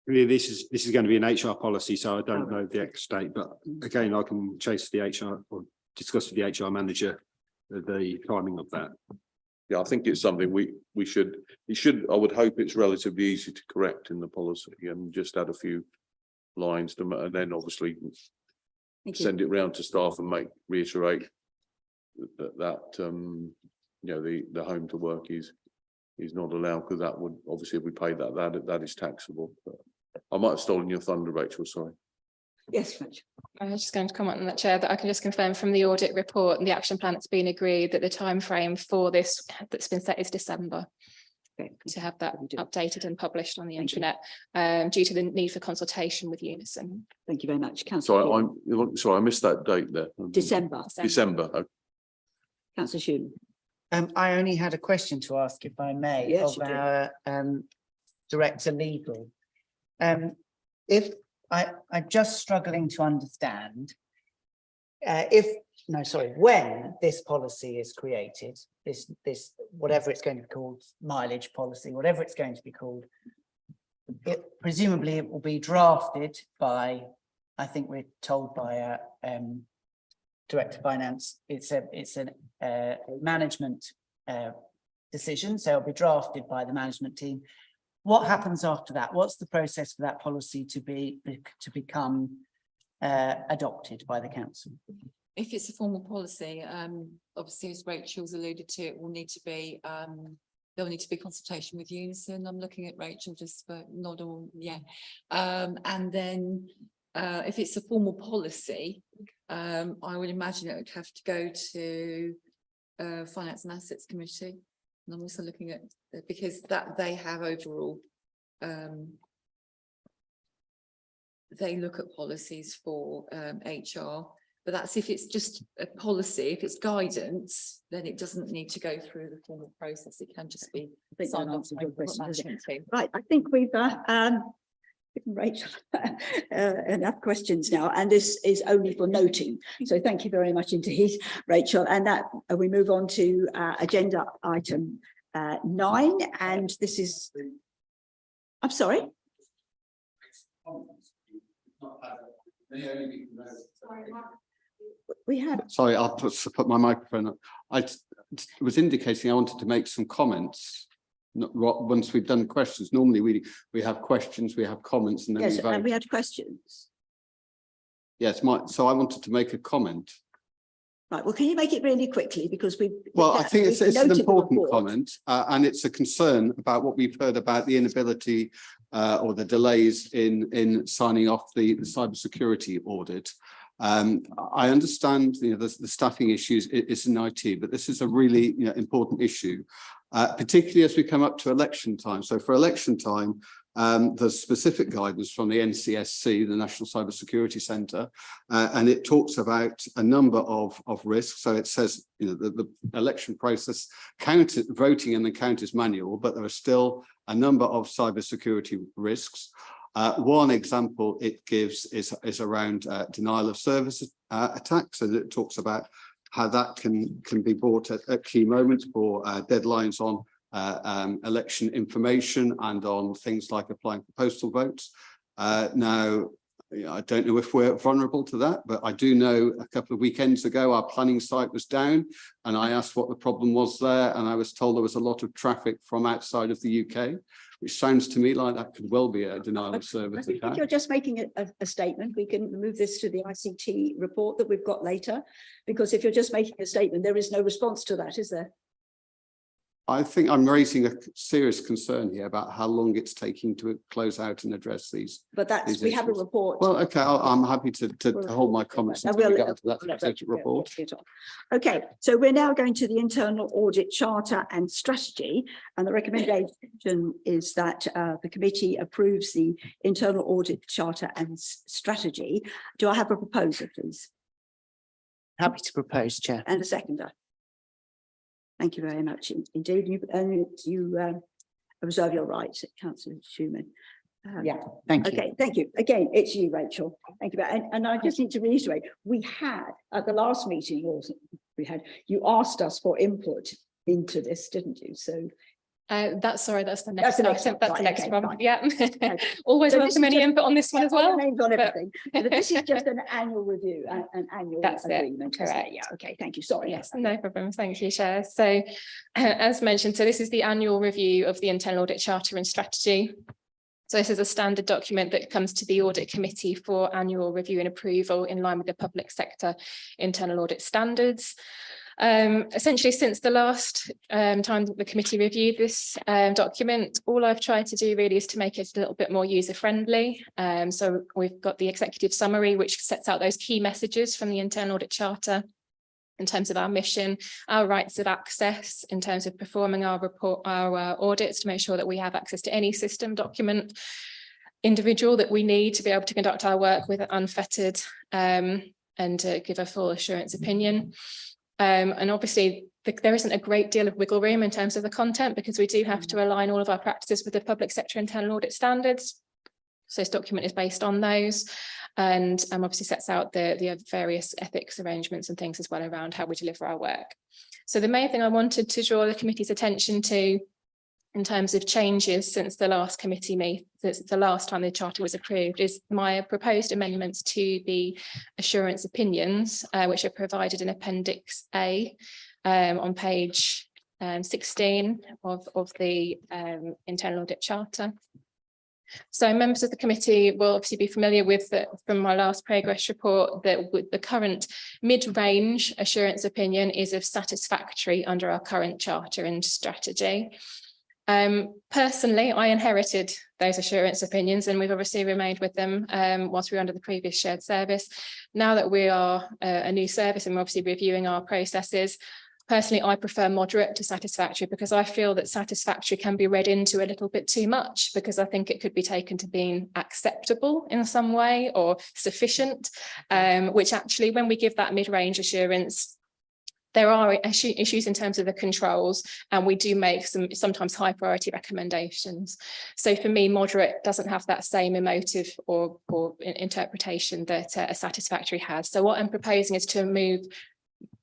Really, this is going to be an HR policy, so I don't know the exact date, but again, I can chase the HR or discuss with the HR manager the timing of that. yeah, I think it's something we should, I would hope it's relatively easy to correct in the policy and just add a few lines to, and then obviously Thank you. send it round to staff and reiterate that you know, the home to work is not allowed, because that would, obviously, if we pay that is taxable. But I might have stolen your thunder, Rachel, sorry. Yes, Rachel. I was just going to comment on that, Chair, that I can just confirm from the audit report and the action plan that's been agreed that the timeframe for this that's been set is December. Okay. To have that We do. updated and published on the Thank you. intranet, due to the need for consultation with Unison. Thank you very much. Councillor. Sorry, sorry, I missed that date there. December. December. Okay. Councillor Schumann. I only had a question to ask, if I may, Yes, of you do. our Director Legal. I'm just struggling to understand when this policy is created, this whatever it's going to be called, mileage policy, whatever it's going to be called, presumably it will be drafted by, I think we're told by Director of Finance, it's a management decision, so it'll be drafted by the management team. What happens after that? What's the process for that policy to become adopted by the council? If it's a formal policy, obviously, as Rachel's alluded to, it will need to be, there'll need to be consultation with Unison. I'm looking at Rachel just for nod or yeah. And then if it's a formal policy, I would imagine it would have to go to Finance and Assets Committee. And I'm also looking at, because that they have overall, they look at policies for HR, but that's if it's just a policy. If it's guidance, then it doesn't need to go through the formal process. It can just be think signed that off answers by your the question, doesn't management team. Right, I think we've given Rachel enough questions now, and this is only for noting. So thank you very much indeed, Rachel. And that we move on to agenda item 9, and this is. I'm sorry. We have. Sorry, I'll put my microphone up. I was indicating I wanted to make some comments. Once we've done questions, normally we have questions, we have comments, and then Yes, we vote. and we had questions. Yes, so I wanted to make a comment. Right, well, can you make it really quickly, because we. Well, I think it's an noted the important report. comment, and it's a concern about what we've heard about the inability or the delays in signing off the cybersecurity audit. I understand the staffing issues is in IT, but this is a really important issue, particularly as we come up to election time. So for election time, there's specific guidance from the NCSC, the National Cybersecurity Centre, and it talks about a number of risks. So it says the election process voting and the count is manual, but there are still a number of cybersecurity risks. One example it gives is around denial of service attacks, and it talks about how that can be brought at key moments for deadlines on election information and on things like applying for postal votes. Now, I don't know if we're vulnerable to that, but I do know a couple of weekends ago, our planning site was down, and I asked what the problem was there, and I was told there was a lot of traffic from outside of the UK, which sounds to me like that could well be a denial of service I think attack. you're just making a statement. We can move this to the ICT report that we've got later, because if you're just making a statement, there is no response to that, is there? I think I'm raising a serious concern here about how long it's taking to close out and address these. But that's, These we have a issues. report. Well, okay, I'm happy to hold my comments And until we we'll- get to that we'll- specific report. Okay, so we're now going to the internal audit charter and strategy, and the recommendation is that the committee approves the internal audit charter and strategy. Do I have a proposer, please? Happy to propose, Chair. And a seconder? Thank you very much indeed. You reserve your rights, Councillor Schumann. Thank you. Okay, thank you. Again, it's you, Rachel. Thank you. And I just need to reiterate, we had at the last meeting, you asked us for input into this, didn't you? So That's the That's next the next item. one, That's right, the next okay, one. fine. Yeah. Okay. Always So this welcome is any just- input on this one as All the well. names on but- everything. But this is just an annual review, an annual That's it, agreement. isn't it? correct. Yeah, okay, thank you, sorry. Yes, no problem. Thank you, Chair. So as mentioned, so this is the annual review of the Internal Audit Charter and Strategy. So this is a standard document that comes to the Audit Committee for annual review and approval in line with the public sector internal audit standards. Essentially, since the last time that the committee reviewed this document, all I've tried to do really is to make it a little bit more user friendly. So we've got the executive summary, which sets out those key messages from the Internal Audit Charter in terms of our mission, our rights of access, in terms of performing our audits to make sure that we have access to any system, document, individual that we need to be able to conduct our work with unfettered and to give a full assurance opinion. And obviously there isn't a great deal of wiggle room in terms of the content, because we do have to align all of our practices with the public sector internal audit standards. So this document is based on those, and obviously sets out the various ethics arrangements and things as well around how we deliver our work. So the main thing I wanted to draw the committee's attention to in terms of changes since the last committee meeting, since the last time the charter was approved, is my proposed amendments to the assurance opinions, which are provided in Appendix A on page 16 of the Internal Audit Charter. So members of the committee will obviously be familiar with from my last progress report that with the current mid-range assurance opinion is of satisfactory under our current charter and strategy. Personally, I inherited those assurance opinions, and we've obviously remained with them whilst we were under the previous shared service. Now that we are a new service and we're obviously reviewing our processes, personally, I prefer moderate to satisfactory, because I feel that satisfactory can be read into a little bit too much, because I think it could be taken to being acceptable in some way or sufficient, which actually, when we give that mid-range assurance, there are issues in terms of the controls, and we do make sometimes high priority recommendations. So for me, moderate doesn't have that same emotive or interpretation that a satisfactory has. So what I'm proposing is to remove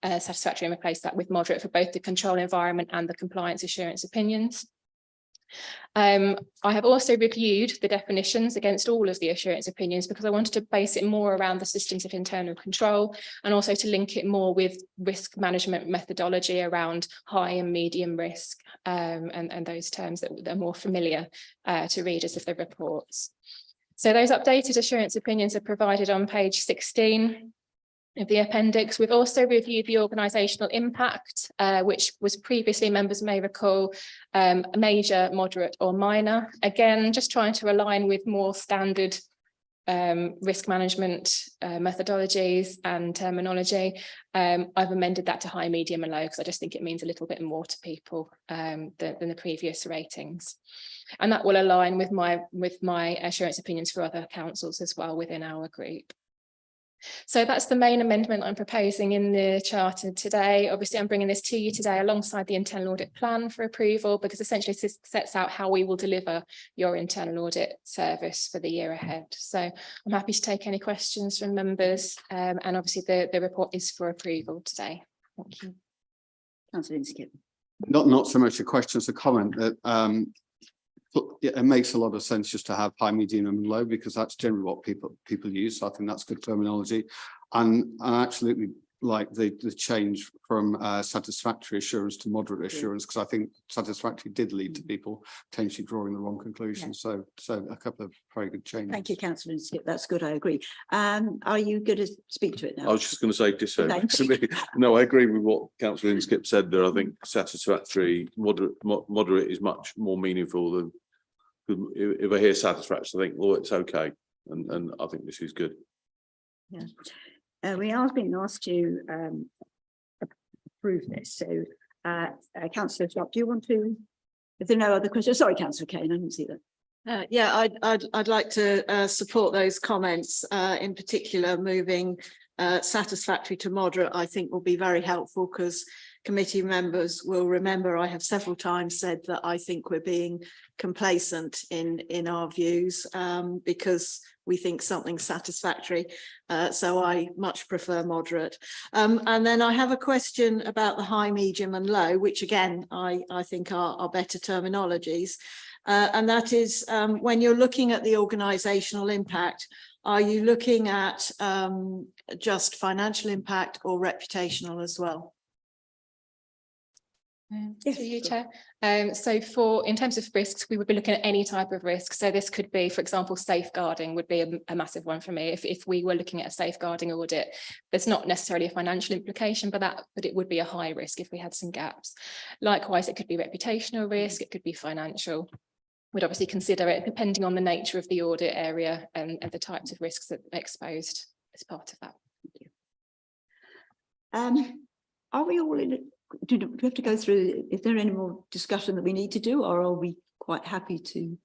satisfactory and replace that with moderate for both the control environment and the compliance assurance opinions. I have also reviewed the definitions against all of the assurance opinions, because I wanted to base it more around the systems of internal control, and also to link it more with risk management methodology around high and medium risk, and those terms that are more familiar to readers of the reports. So those updated assurance opinions are provided on page 16 of the appendix. We've also reviewed the organisational impact, which was previously, members may recall, major, moderate or minor. Again, just trying to align with more standard risk management methodologies and terminology. I've amended that to high, medium and low, because I just think it means a little bit more to people than the previous ratings. And that will align with my assurance opinions for other councils as well within our group. So that's the main amendment I'm proposing in the charter today. Obviously, I'm bringing this to you today alongside the internal audit plan for approval, because essentially this sets out how we will deliver your internal audit service for the year ahead. So I'm happy to take any questions from members, and obviously the report is for approval today. Thank you. Councillor Inskip. Not so much a question as a comment that it makes a lot of sense just to have high, medium and low, because that's generally what people use. So I think that's good terminology, and I absolutely like the change from satisfactory assurance to moderate assurance, because I think satisfactory did lead to people potentially drawing the wrong conclusion. Yeah. So a couple of very good changes. Thank you, Councillor Inskip. That's good. I agree. Are you going to speak to it now? I was just going to say ditto. Okay. Actually, no, I agree with what Councillor Inskip said there. I think satisfactory, moderate is much more meaningful than, if I hear satisfactory, I think, well, it's okay, and I think this is good. Yeah, we are being asked to approve this. So, Councillor Sharp, do you want to? If there are no other questions, sorry, Councillor Kane, I didn't see that. Yeah, I'd like to support those comments, in particular moving satisfactory to moderate. I think will be very helpful, because committee members will remember I have several times said that I think we're being complacent in our views because we think something's satisfactory. So I much prefer moderate. And then I have a question about the high, medium and low, which again, I think are better terminologies. And that is when you're looking at the organisational impact, are you looking at just financial impact or reputational as well? To you, Chair. So in terms of risks, we would be looking at any type of risk. So this could be, for example, safeguarding would be a massive one for me. If we were looking at a safeguarding audit, there's not necessarily a financial implication, but it would be a high risk if we had some gaps. Likewise, it could be reputational risk, it could be financial. We'd obviously consider it depending on the nature of the audit area and the types of risks that are exposed as part of that. Are we all in it? Do we have to go through, is there any more discussion that we need to do, or are we quite happy to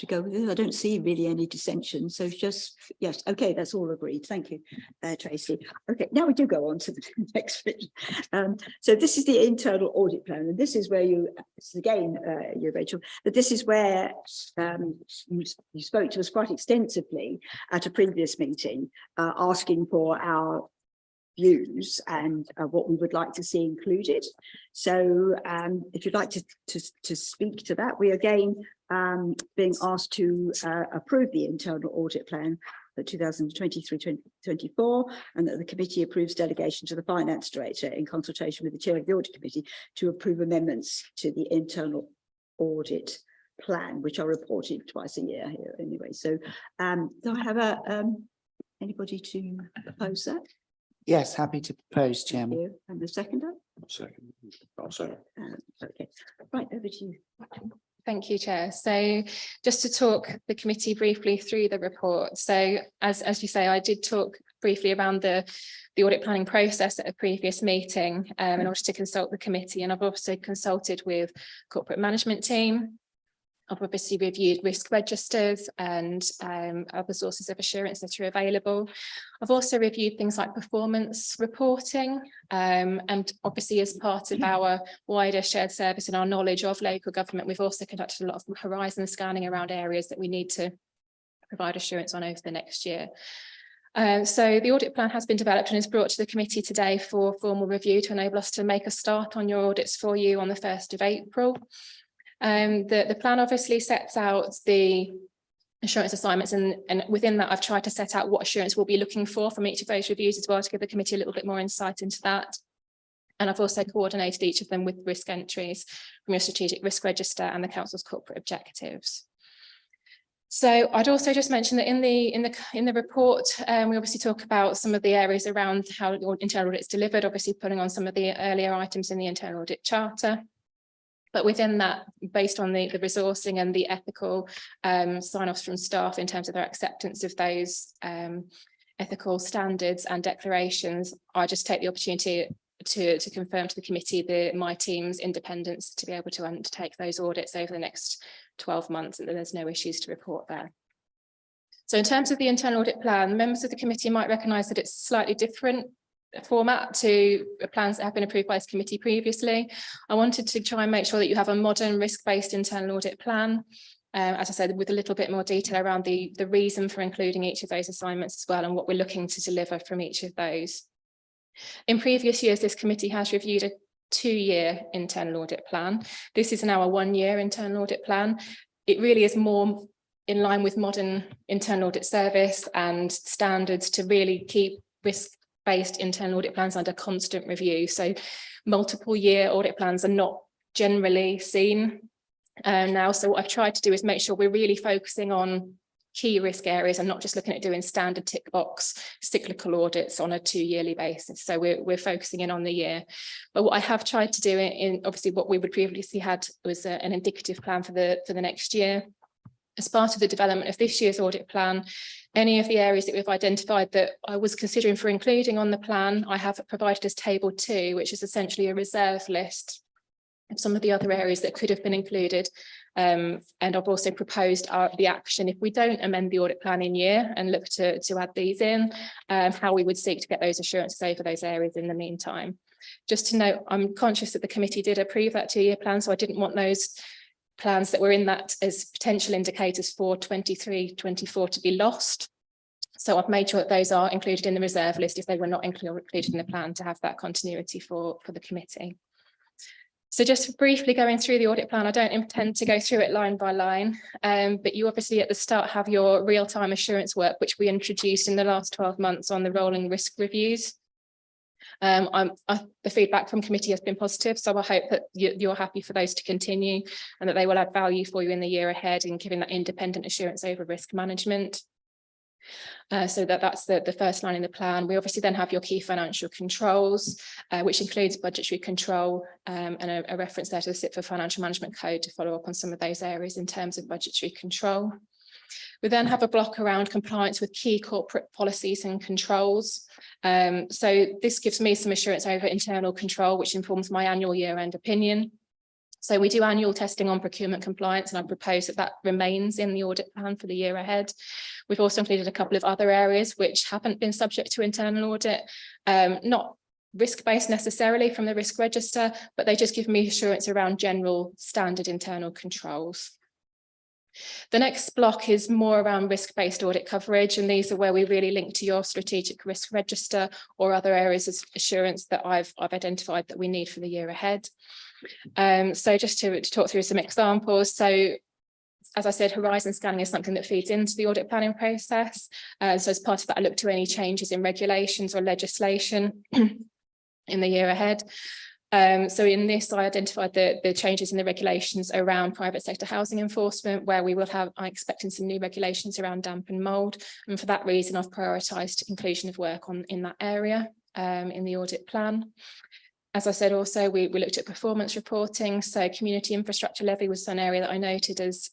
go with this? I don't see really any dissension, so just, yes, okay, that's all agreed. Thank you, Tracy. Okay, now we do go on to the next bit. So this is the internal audit plan, and this is where this is again, you, Rachel, but this is where you spoke to us quite extensively at a previous meeting, asking for our views and what we would like to see included. So if you'd like to speak to that, we again being asked to approve the internal audit plan for 2023-2024, and that the committee approves delegation to the finance director in consultation with the chair of the audit committee to approve amendments to the internal audit plan, which are reported twice a year here anyway. So do I have anybody to propose that? Yes, happy to propose, Chairman. You. And the seconder? Second. I'll say. Okay, right, over to you. Thank you, Chair. So just to talk the committee briefly through the report. So as you say, I did talk briefly around the audit planning process at a previous meeting in order to consult the committee, and I've also consulted with corporate management team. I've obviously reviewed risk registers and other sources of assurance that are available. I've also reviewed things like performance reporting, and obviously as part of our wider shared service and our knowledge of local government, we've also conducted a lot of horizon scanning around areas that we need to provide assurance on over the next year. So the audit plan has been developed and is brought to the committee today for formal review to enable us to make a start on your audits for you on the 1st of April. The plan obviously sets out the assurance assignments, and within that I've tried to set out what assurance we'll be looking for from each of those reviews as well, to give the committee a little bit more insight into that. And I've also coordinated each of them with risk entries from your strategic risk register and the council's corporate objectives. So I'd also just mention that in the report, we obviously talk about some of the areas around how the internal audit is delivered, obviously pulling on some of the earlier items in the internal audit charter. But within that, based on the resourcing and the ethical sign-offs from staff in terms of their acceptance of those ethical standards and declarations, I just take the opportunity to confirm to the committee my team's independence to be able to undertake those audits over the next 12 months, and there's no issues to report there. So in terms of the internal audit plan, members of the committee might recognise that it's slightly different format to plans that have been approved by this committee previously. I wanted to try and make sure that you have a modern risk-based internal audit plan, as I said, with a little bit more detail around the reason for including each of those assignments as well, and what we're looking to deliver from each of those. In previous years, this committee has reviewed a 2-year internal audit plan. This is now a 1-year internal audit plan. It really is more in line with modern internal audit service and standards to really keep risk-based internal audit plans under constant review. So multiple year audit plans are not generally seen now. So what I've tried to do is make sure we're really focusing on key risk areas and not just looking at doing standard tick box cyclical audits on a 2-yearly basis. So we're focusing in on the year. But what I have tried to do in obviously what we would previously had was an indicative plan for the next year. As part of the development of this year's audit plan, any of the areas that we've identified that I was considering for including on the plan, I have provided as table 2, which is essentially a reserve list of some of the other areas that could have been included. And I've also proposed the action if we don't amend the audit plan in year and look to add these in, how we would seek to get those assurances over those areas in the meantime. Just to note, I'm conscious that the committee did approve that 2-year plan, so I didn't want those plans that were in that as potential indicators for 23-24 to be lost. So I've made sure that those are included in the reserve list if they were not included in the plan, to have that continuity for the committee. So just briefly going through the audit plan, I don't intend to go through it line by line, but you obviously at the start have your real-time assurance work, which we introduced in the last 12 months on the rolling risk reviews. The feedback from committee has been positive, so I hope that you're happy for those to continue and that they will add value for you in the year ahead in giving that independent assurance over risk management. So that's the first line in the plan. We obviously then have your key financial controls, which includes budgetary control, and a reference there to the SIP for Financial Management Code to follow up on some of those areas in terms of budgetary control. We then have a block around compliance with key corporate policies and controls. So this gives me some assurance over internal control, which informs my annual year-end opinion. So we do annual testing on procurement compliance, and I propose that remains in the audit plan for the year ahead. We've also included a couple of other areas which haven't been subject to internal audit, not risk-based necessarily from the risk register, but they just give me assurance around general standard internal controls. The next block is more around risk-based audit coverage, and these are where we really link to your strategic risk register or other areas of assurance that I've identified that we need for the year ahead. So just to talk through some examples. So as I said, horizon scanning is something that feeds into the audit planning process. So as part of that, I look to any changes in regulations or legislation in the year ahead. So in this, I identified the changes in the regulations around private sector housing enforcement, where we will have, I'm expecting some new regulations around damp and mould. And for that reason, I've prioritised inclusion of work in that area in the audit plan. As I said, also, we looked at performance reporting. So community infrastructure levy was an area that I noted as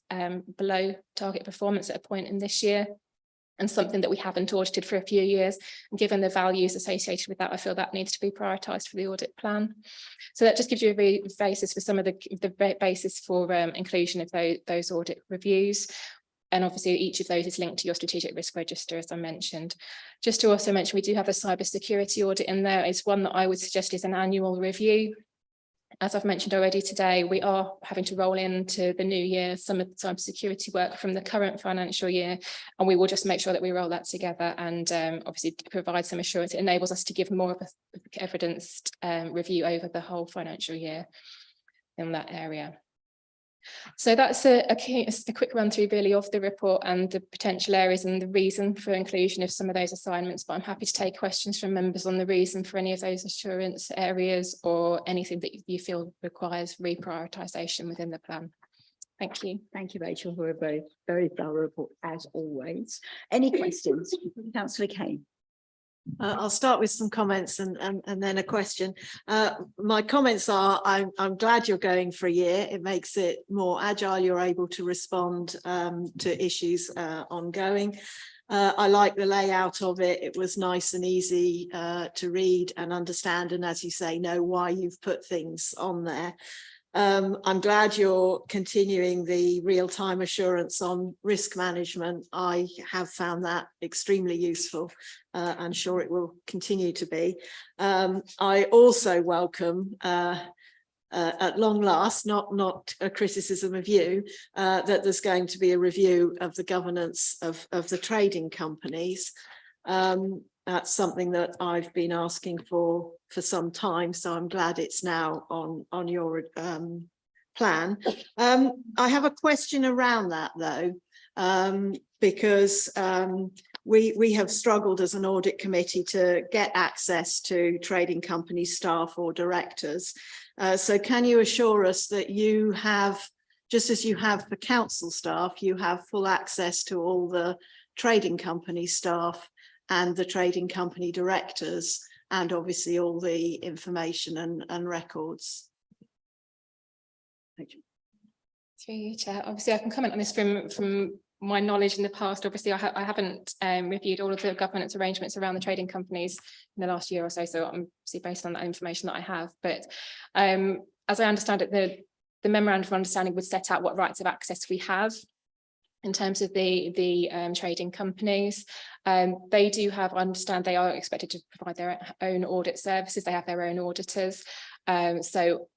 below target performance at a point in this year, and something that we haven't audited for a few years. And given the values associated with that, I feel that needs to be prioritised for the audit plan. So that just gives you a basis for some of the basis for inclusion of those audit reviews. And obviously each of those is linked to your strategic risk register, as I mentioned. Just to also mention, we do have a cybersecurity audit in there. It's one that I would suggest is an annual review. As I've mentioned already today, we are having to roll into the new year some of the cybersecurity work from the current financial year, and we will just make sure that we roll that together and obviously provide some assurance. It enables us to give more of an evidenced review over the whole financial year in that area. So that's a quick run through really of the report and the potential areas and the reason for inclusion of some of those assignments, but I'm happy to take questions from members on the reason for any of those assurance areas or anything that you feel requires reprioritisation within the plan. Thank you. Thank you, Rachel, for a very, very thorough report, as always. Any questions? Councillor Kane. I'll start with some comments and then a question. My comments are, I'm glad you're going for a year. It makes it more agile. You're able to respond to issues ongoing. I like the layout of it. It was nice and easy to read and understand, and as you say, know why you've put things on there. I'm glad you're continuing the real-time assurance on risk management. I have found that extremely useful. I'm sure it will continue to be. I also welcome, at long last, not a criticism of you, that there's going to be a review of the governance of the trading companies. That's something that I've been asking for some time, so I'm glad it's now on your plan. I have a question around that though, because we have struggled as an audit committee to get access to trading company staff or directors. So can you assure us that you have, just as you have for council staff, you have full access to all the trading company staff and the trading company directors, and obviously all the information and records? Through you, Chair. Obviously, I can comment on this from my knowledge in the past. Obviously, I haven't reviewed all of the governance arrangements around the trading companies in the last year or so. So I'm obviously based on that information that I have. But as I understand it, the memorandum of understanding would set out what rights of access we have in terms of the trading companies. They do have, I understand they are expected to provide their own audit services. They have their own auditors. So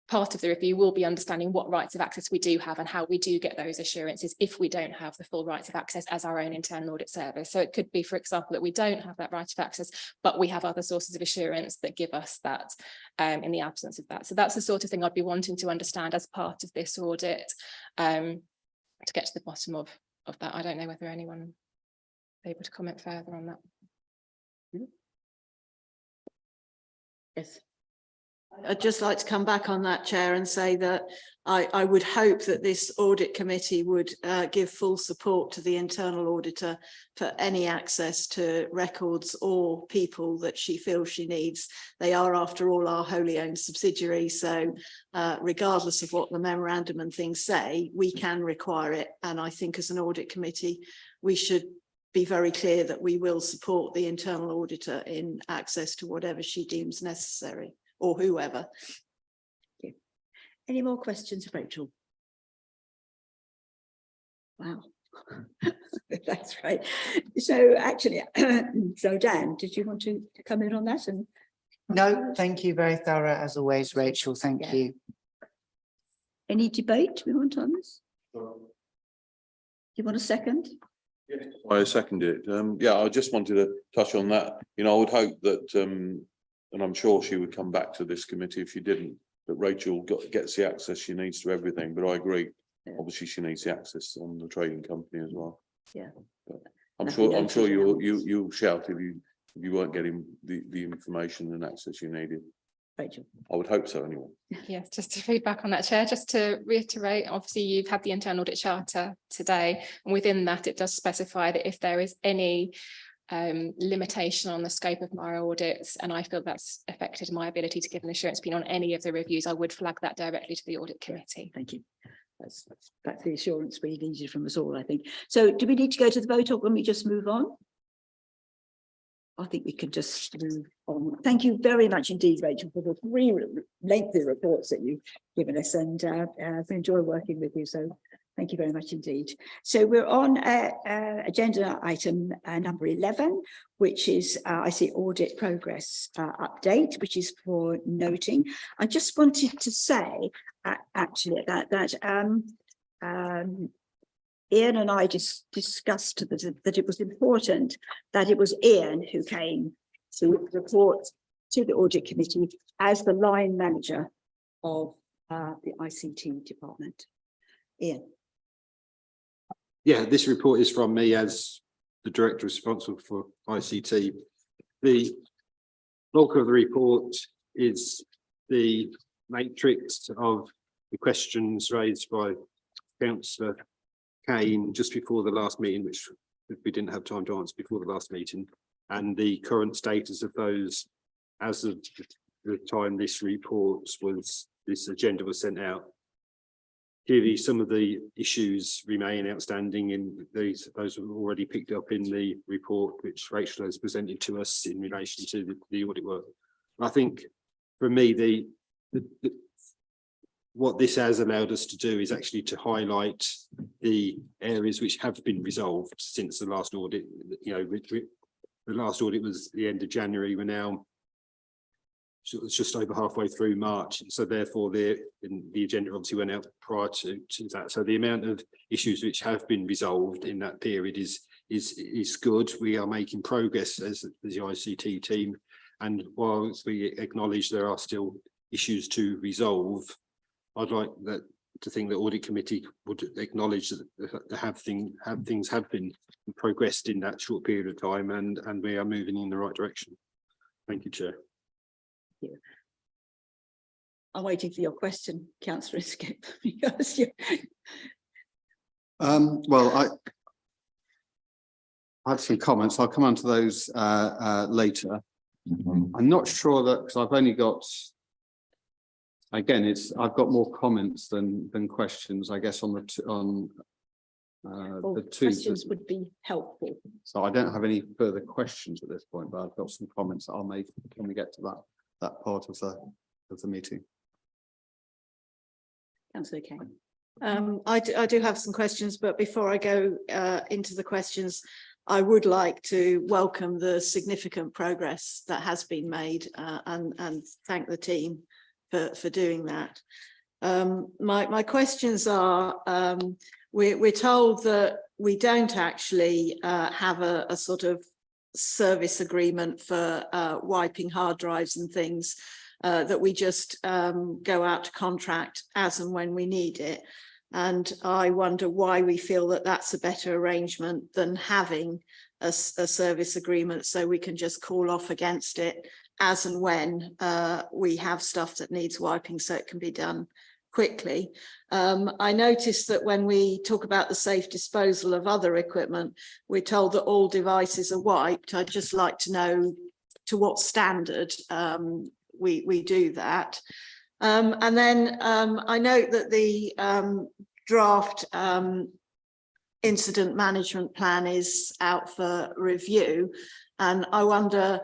part of the review will be understanding what rights of access we do have and how we do get those assurances if we don't have the full rights of access as our own internal audit service. So it could be, for example, that we don't have that right of access, but we have other sources of assurance that give us that in the absence of that. So that's the sort of thing I'd be wanting to understand as part of this audit to get to the bottom of that. I don't know whether anyone is able to comment further on that. Yes. I'd just like to come back on that, Chair, and say that I would hope that this audit committee would give full support to the internal auditor for any access to records or people that she feels she needs. They are, after all, our wholly owned subsidiary. So regardless of what the memorandum and things say, we can require it. And I think as an audit committee, we should be very clear that we will support the internal auditor in access to whatever she deems necessary, or whoever. Any more questions, Rachel? Wow. That's right. So actually, so Dan, did you want to come in on that? And No, thank you. Very thorough as always, Rachel. Thank Yeah. you. any debate we want on this? You want a second? I second it. Yeah, I just wanted to touch on that. You know, I would hope that, and I'm sure she would come back to this committee if she didn't, that Rachel gets the access she needs to everything. But I agree. Yeah. Obviously, she needs the access on the trading company as well. Yeah. But I'm Nothing sure noted you'll shout if you weren't getting the information and access you needed. Rachel. I would hope so anyway. Yes, just to feedback on that, Chair, just to reiterate, obviously you've had the internal audit charter today, and within that it does specify that if there is any limitation on the scope of my audits, and I feel that's affected my ability to give an assurance opinion on any of the reviews, I would flag that directly to the audit committee. Thank you. That's the assurance we needed from us all, I think. So do we need to go to the vote, or can we just move on? I think we could just move on. Thank you very much indeed, Rachel, for the three lengthy reports that you've given us, and I've enjoyed working with you. So thank you very much indeed. So we're on agenda item number 11, which is I see audit progress update, which is for noting. I just wanted to say actually that Ian and I just discussed that it was important that it was Ian who came to report to the audit committee as the line manager of the ICT department. Ian. Yeah, this report is from me as the director responsible for ICT. The bulk of the report is the matrix of the questions raised by Councillor Kane just before the last meeting, which we didn't have time to answer before the last meeting, and the current status of those as of the time this agenda was sent out. Clearly, some of the issues remain outstanding in those were already picked up in the report which Rachel has presented to us in relation to the audit work. I think for me, what this has allowed us to do is actually to highlight the areas which have been resolved since the last audit. You know, the last audit was the end of January. We're now just over halfway through March, so therefore the agenda obviously went out prior to that. So the amount of issues which have been resolved in that period is good. We are making progress as the ICT team, and whilst we acknowledge there are still issues to resolve, I'd like to think the audit committee would acknowledge that things have been progressed in that short period of time, and we are moving in the right direction. Thank you, Chair. Yeah. I'm waiting for your question, Councillor Skip, because you. Well, I had some comments. I'll come on to those later. I'm not sure that, because I've only got, again, I've got more comments than questions, I guess, on the two. Questions would be helpful. So I don't have any further questions at this point, but I've got some comments that I'll make when we get to that part of the meeting. Councillor Kane. I do have some questions, but before I go into the questions, I would like to welcome the significant progress that has been made and thank the team for doing that. My questions are, we're told that we don't actually have a sort of service agreement for wiping hard drives and things, that we just go out to contract as and when we need it. And I wonder why we feel that that's a better arrangement than having a service agreement, so we can just call off against it as and when we have stuff that needs wiping, so it can be done quickly. I noticed that when we talk about the safe disposal of other equipment, we're told that all devices are wiped. I'd just like to know to what standard we do that. And then I note that the draft incident management plan is out for review, and I wonder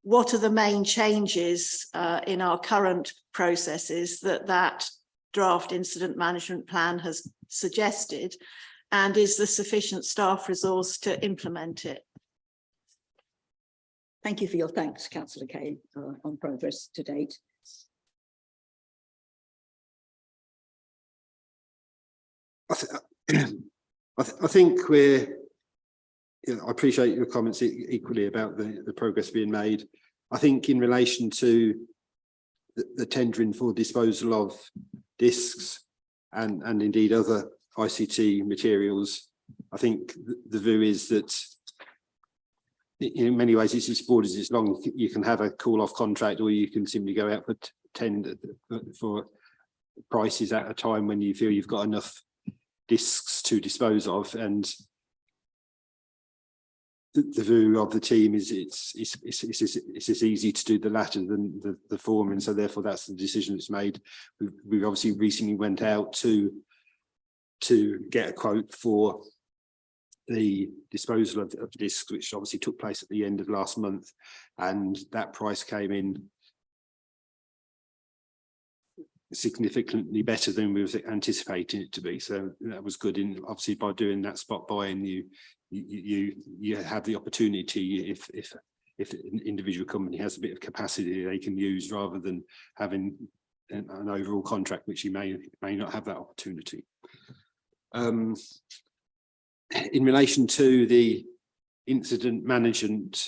what are the main changes in our current processes that draft incident management plan has suggested, and is there sufficient staff resource to implement it? Thank you for your thanks, Councillor Kane, on progress to date. I think we're, I appreciate your comments equally about the progress being made. I think in relation to the tendering for disposal of discs and indeed other ICT materials, I think the view is that in many ways it's as broad as it's long. You can have a call-off contract, or you can simply go out for tender for prices at a time when you feel you've got enough discs to dispose of. And the view of the team is it's as easy to do the latter than the former, and so therefore that's the decision that's made. We obviously recently went out to get a quote for the disposal of discs, which obviously took place at the end of last month, and that price came in significantly better than we was anticipating it to be. So that was good. In obviously by doing that spot buying, you have the opportunity, if an individual company has a bit of capacity they can use, rather than having an overall contract which you may not have that opportunity. In relation to the incident management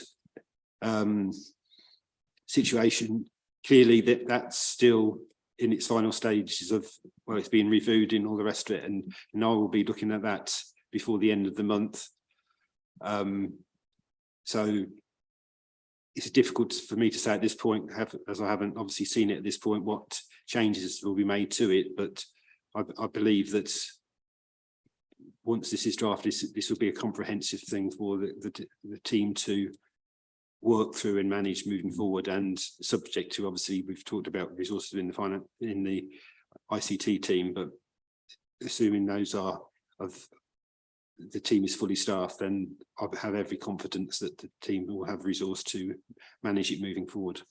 situation, clearly that's still in its final stages of, well, it's being reviewed and all the rest of it, and I will be looking at that before the end of the month. So it's difficult for me to say at this point, as I haven't obviously seen it at this point, what changes will be made to it, but I believe that once this is drafted, this will be a comprehensive thing for the team to work through and manage moving forward, and subject to, obviously we've talked about resources in the ICT team, but assuming those are the team is fully staffed, then I have every confidence that the team will have resource to manage it moving forward.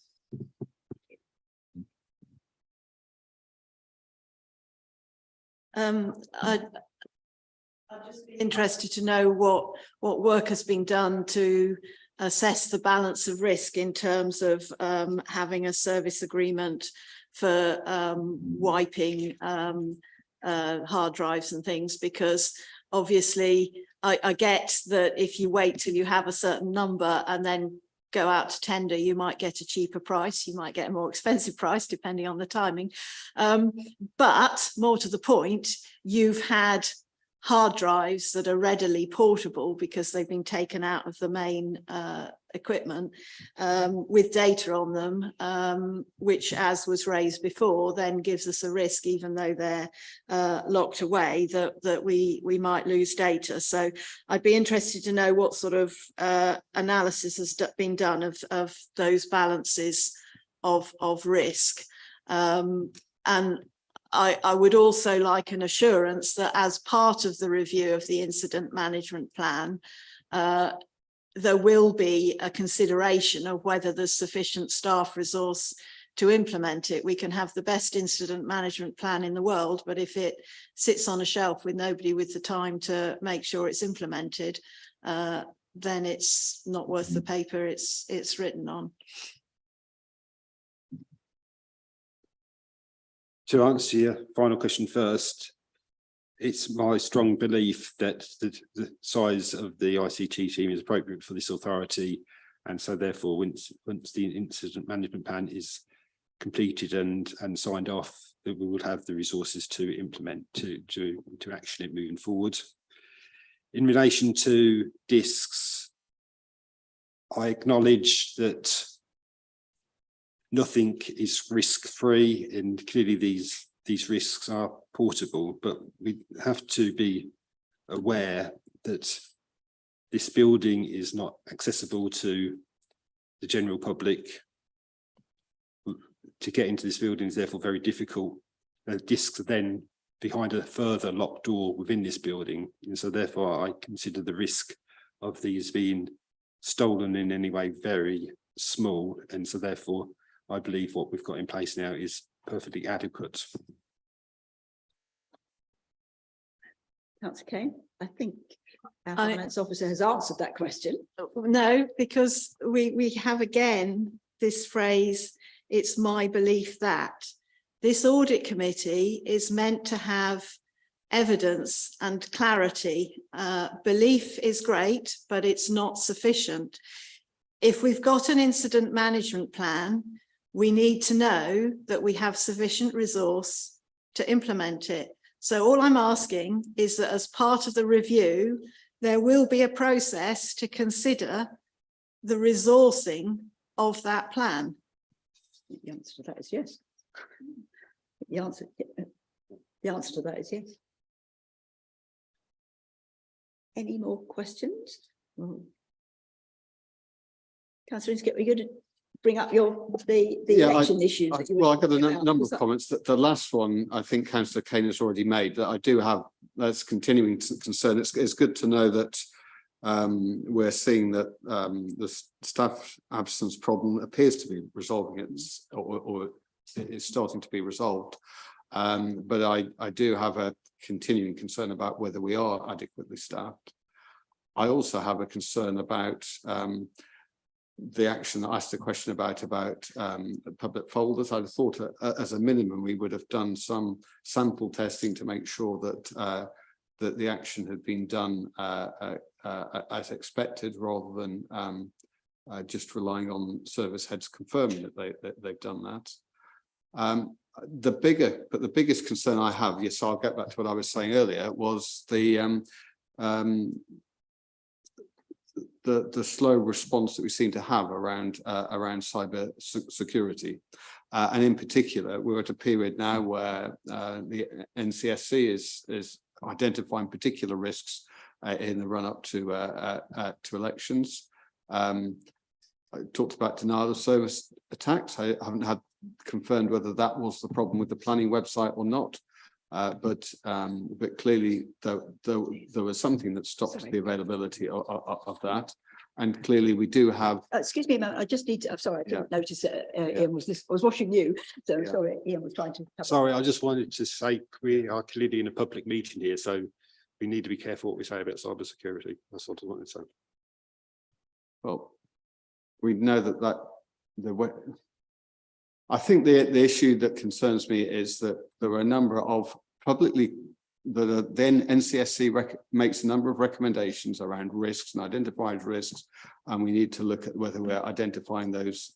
I'd just be interested to know what work has been done to assess the balance of risk in terms of having a service agreement for wiping hard drives and things, because obviously I get that if you wait till you have a certain number and then go out to tender, you might get a cheaper price, you might get a more expensive price depending on the timing. But more to the point, you've had hard drives that are readily portable because they've been taken out of the main equipment with data on them, which, as was raised before, then gives us a risk, even though they're locked away, that we might lose data. So I'd be interested to know what sort of analysis has been done of those balances of risk. And I would also like an assurance that as part of the review of the incident management plan, there will be a consideration of whether there's sufficient staff resource to implement it. We can have the best incident management plan in the world, but if it sits on a shelf with nobody with the time to make sure it's implemented, then it's not worth the paper it's written on. To answer your final question first, it's my strong belief that the size of the ICT team is appropriate for this authority. And so therefore, once the incident management plan is completed and signed off, that we will have the resources to implement, to action it moving forward. In relation to discs, I acknowledge that nothing is risk-free, and clearly these risks are portable, but we have to be aware that this building is not accessible to the general public. To get into this building is therefore very difficult. Discs are then behind a further locked door within this building, and so therefore I consider the risk of these being stolen in any way very small, and so therefore I believe what we've got in place now is perfectly adequate. That's okay. I think our finance officer has answered that question. No, because we have again this phrase, it's my belief that. This audit committee is meant to have evidence and clarity. Belief is great, but it's not sufficient. If we've got an incident management plan, we need to know that we have sufficient resource to implement it. So all I'm asking is that as part of the review, there will be a process to consider the resourcing of that plan. The answer to that is yes. The answer to that is yes. Any more questions? Councillor Inskip, are you going to bring up the election issues? That you were Well, I've got a talking about? number Was of that- comments. That the last one, I think Councillor Kane has already made, that I do have, that's continuing concern. It's good to know that we're seeing that the staff absence problem appears to be resolving it, or it's starting to be resolved. But I do have a continuing concern about whether we are adequately staffed. I also have a concern about the action that I asked a question about public folders. I'd thought as a minimum we would have done some sample testing to make sure that that the action had been done as expected, rather than just relying on service heads confirming that they've done that. The biggest concern I have, yes, I'll get back to what I was saying earlier, was the slow response that we seem to have around cyber security, and in particular, we're at a period now where the NCSC is identifying particular risks in the run-up to elections. I talked about denial of service attacks. I haven't had confirmed whether that was the problem with the planning website or not. But clearly there was something that stopped the availability of that, and clearly we do have. Excuse me a moment, I just need to, I'm sorry, I didn't notice that Ian was I was watching you, so sorry, Ian was trying to. Sorry, I just wanted to say we are clearly in a public meeting here, so we need to be careful what we say about cyber security. That's what I wanted to say. Well, we know that I think the issue that concerns me is that there are a number of publicly, then NCSC makes a number of recommendations around risks and identified risks, and we need to look at whether we're identifying those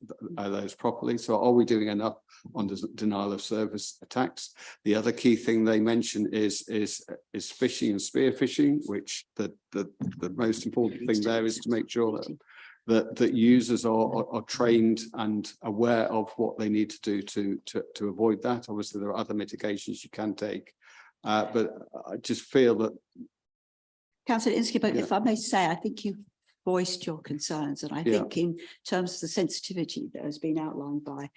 properly. So are we doing enough on denial of service attacks? The other key thing they mention is phishing and spear phishing, which the most important thing there is to make sure that users are trained and aware of what they need to do to avoid that. Obviously, there are other mitigations you can take, but I just feel that. Councillor Inskip, if I may say, I think you've voiced your concerns, and I think in terms of the sensitivity that has been outlined by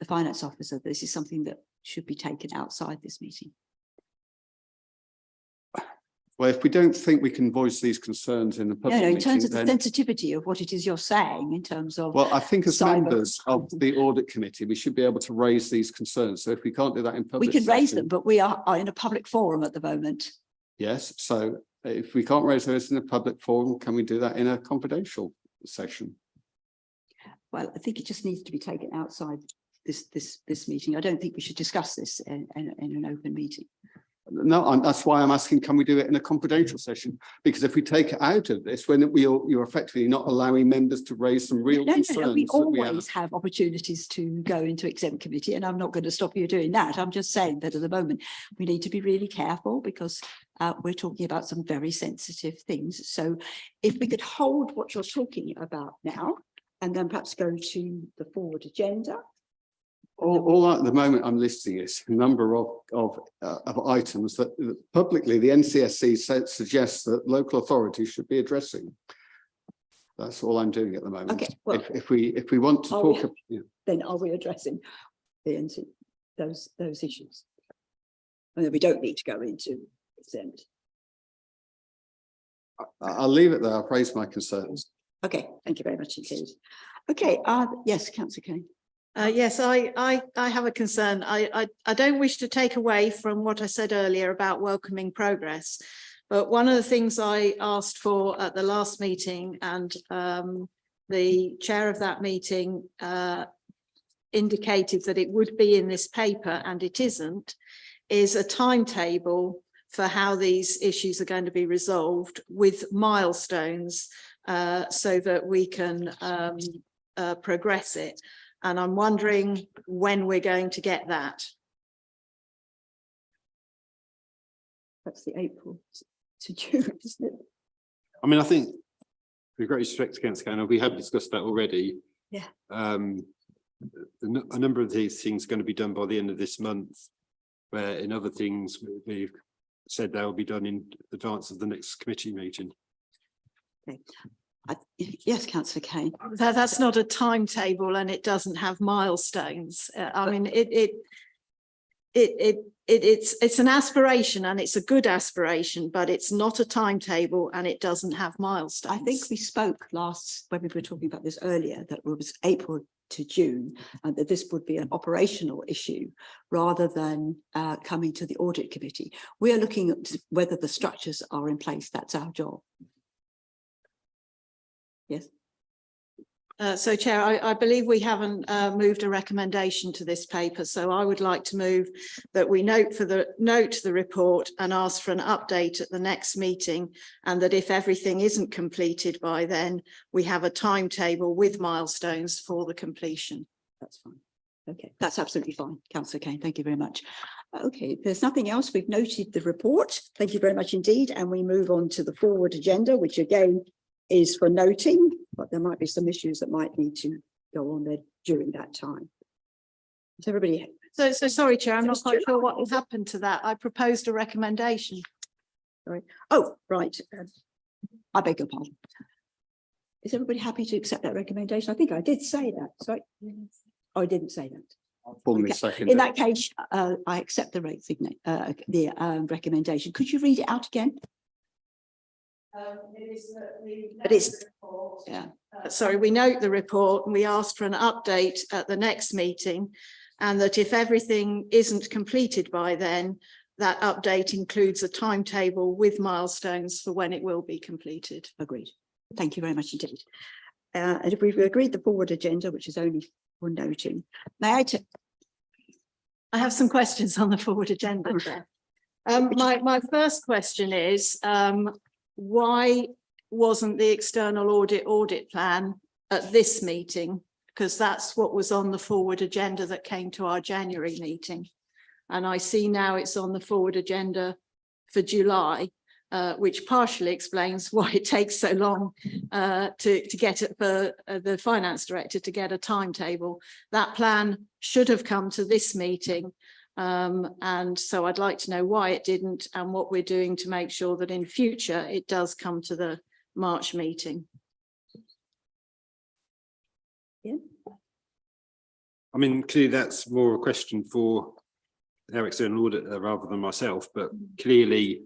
the finance officer, this is something that should be taken outside this meeting. Well, if we don't think we can voice these concerns in the No, public no, in terms meeting, of the then, sensitivity of what it is you're saying in terms of. well, I think as cyber. members of the audit committee, we should be able to raise these concerns. So if we can't do that in We public. could raise session- them, but we are in a public forum at the moment. Yes, so if we can't raise those in a public forum, can we do that in a confidential session? Well, I think it just needs to be taken outside this meeting. I don't think we should discuss this in an open meeting. No, that's why I'm asking, can we do it in a confidential session? Because if we take it out of this, when you're effectively not allowing members to raise some real No, concerns. we that we have. always have opportunities to go into exempt committee, and I'm not going to stop you doing that. I'm just saying that at the moment, we need to be really careful because we're talking about some very sensitive things. So if we could hold what you're talking about now, and then perhaps go to the forward agenda. All at the moment I'm listing is a number of items that publicly the NCSC suggests that local authorities should be addressing. That's all I'm doing at the moment. Okay, well, If we want to are talk, we- then are we addressing those issues? And then we don't need to go into exempt. I'll leave it there. I've raised my concerns. Okay, thank you very much indeed. Okay, yes, Councillor Kane. Yes, I have a concern. I don't wish to take away from what I said earlier about welcoming progress. But one of the things I asked for at the last meeting, and the chair of that meeting indicated that it would be in this paper, and it isn't, is a timetable for how these issues are going to be resolved with milestones so that we can progress it. And I'm wondering when we're going to get that. That's the April to June, isn't it? I mean, I think with great respect to Councillor Cannon, we have discussed that already. Yeah. A number of these things are going to be done by the end of this month, where in other things we've said they will be done in advance of the next committee meeting. Okay. Yes, Councillor Kane. That's not a timetable, and it doesn't have milestones. I mean, it's an aspiration, and it's a good aspiration, but it's not a timetable, and it doesn't have milestones. I think we spoke last, when we were talking about this earlier, that it was April to June, and that this would be an operational issue rather than coming to the audit committee. We are looking at whether the structures are in place. That's our job. Yes. So, Chair, I believe we haven't moved a recommendation to this paper, so I would like to move that we note the report and ask for an update at the next meeting, and that if everything isn't completed by then, we have a timetable with milestones for the completion. That's fine. Okay, that's absolutely fine, Councillor Kane. Thank you very much. Okay, if there's nothing else. We've noted the report. Thank you very much indeed, and we move on to the forward agenda, which again is for noting, but there might be some issues that might need to go on there during that time. Is everybody? So sorry, Chair, I'm not Just quite July, sure what is it? happened to that. I proposed a recommendation. Sorry. Oh, right. I beg your pardon. Is everybody happy to accept that recommendation? I think I did say that. Sorry. Oh, I didn't say that. I'll formally Okay. second In it. that case, I accept the recommendation. Could you read it out again? But it's, yeah. Sorry, we note the report and we ask for an update at the next meeting, and that if everything isn't completed by then, that update includes a timetable with milestones for when it will be completed. Agreed. Thank you very much indeed. And if we've agreed the forward agenda, which is only for noting, may I I have some questions on the forward agenda, Chair. My first question is, why wasn't the external audit plan at this meeting? Because that's what was on the forward agenda that came to our January meeting. And I see now it's on the forward agenda for July, which partially explains why it takes so long to get it for the finance director to get a timetable. That plan should have come to this meeting. And so I'd like to know why it didn't and what we're doing to make sure that in future it does come to the March meeting. Yeah. I mean, clearly that's more a question for our external auditor rather than myself, but clearly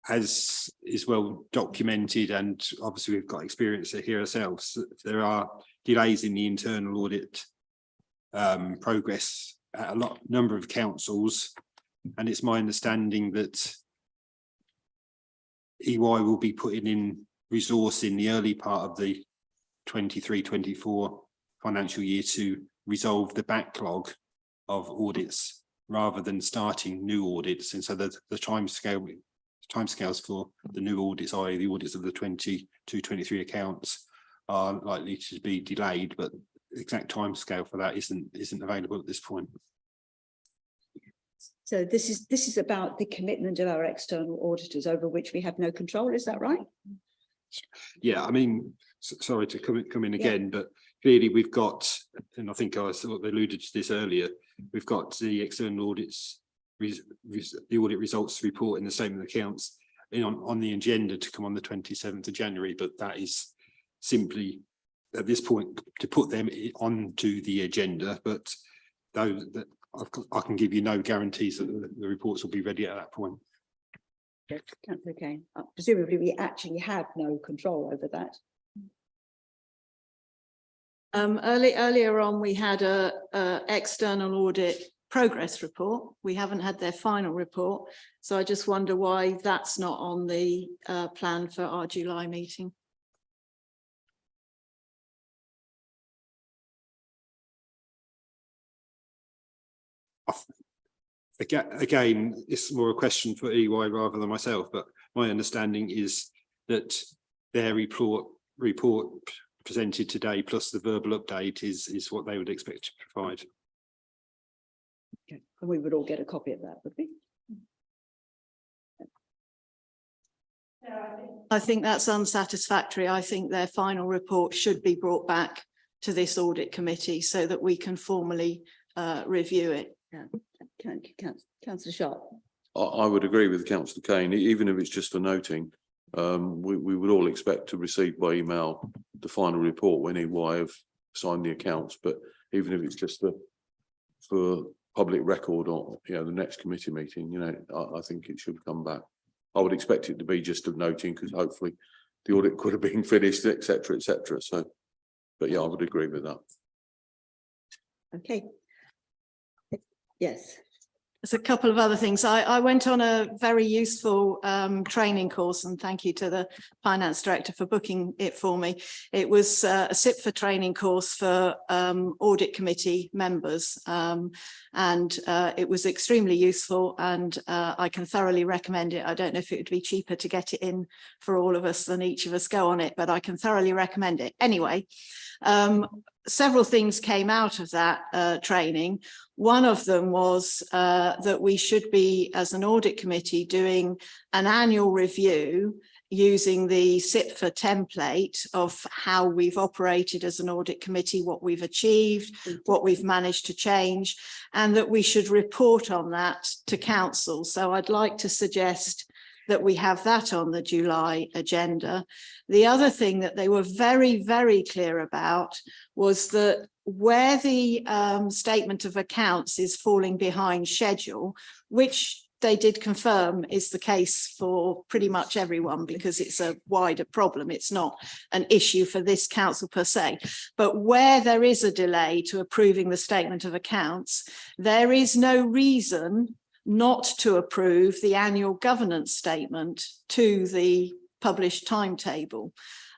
as is well documented, and obviously we've got experience here ourselves, there are delays in the internal audit progress at a number of councils, and it's my understanding that EY will be putting in resource in the early part of the 23-24 financial year to resolve the backlog of audits rather than starting new audits. And so the timescales for the new audits, i.e. the audits of the 22-23 accounts, are likely to be delayed, but the exact timescale for that isn't available at this point. So this is about the commitment of our external auditors over which we have no control, is that right? Yeah, I mean, sorry to come in again, but clearly we've got, and I think I sort of alluded to this earlier, we've got the external audits, the audit results report in the statement of accounts on the agenda to come on the 27th of January, but that is simply at this point to put them onto the agenda, but those that I can give you no guarantees that the reports will be ready at that point. Okay, presumably we actually have no control over that. Earlier on, we had a external audit progress report. We haven't had their final report, so I just wonder why that's not on the plan for our July meeting. Again, it's more a question for EY rather than myself, but my understanding is that their report presented today plus the verbal update is what they would expect to provide. Okay, and we would all get a copy of that, would we? I think that's unsatisfactory. I think their final report should be brought back to this audit committee so that we can formally review it. Councillor Sharp. I would agree with Councillor Kane, even if it's just for noting. We would all expect to receive by email the final report when EY have signed the accounts, but even if it's just for public record or the next committee meeting, I think it should come back. I would expect it to be just of noting because hopefully the audit could have been finished, etc., etc. So, but yeah, I would agree with that. Okay. Yes. There's a couple of other things. I went on a very useful training course, and thank you to the finance director for booking it for me. It was a SIPFA training course for audit committee members, and it was extremely useful, and I can thoroughly recommend it. I don't know if it would be cheaper to get it in for all of us than each of us go on it, but I can thoroughly recommend it. Anyway, several things came out of that training. One of them was that we should be, as an audit committee, doing an annual review using the SIPFA template of how we've operated as an audit committee, what we've achieved, what we've managed to change, and that we should report on that to council. So I'd like to suggest that we have that on the July agenda. The other thing that they were very, very clear about was that where the statement of accounts is falling behind schedule, which they did confirm is the case for pretty much everyone because it's a wider problem. It's not an issue for this council per se, but where there is a delay to approving the statement of accounts, there is no reason not to approve the annual governance statement to the published timetable.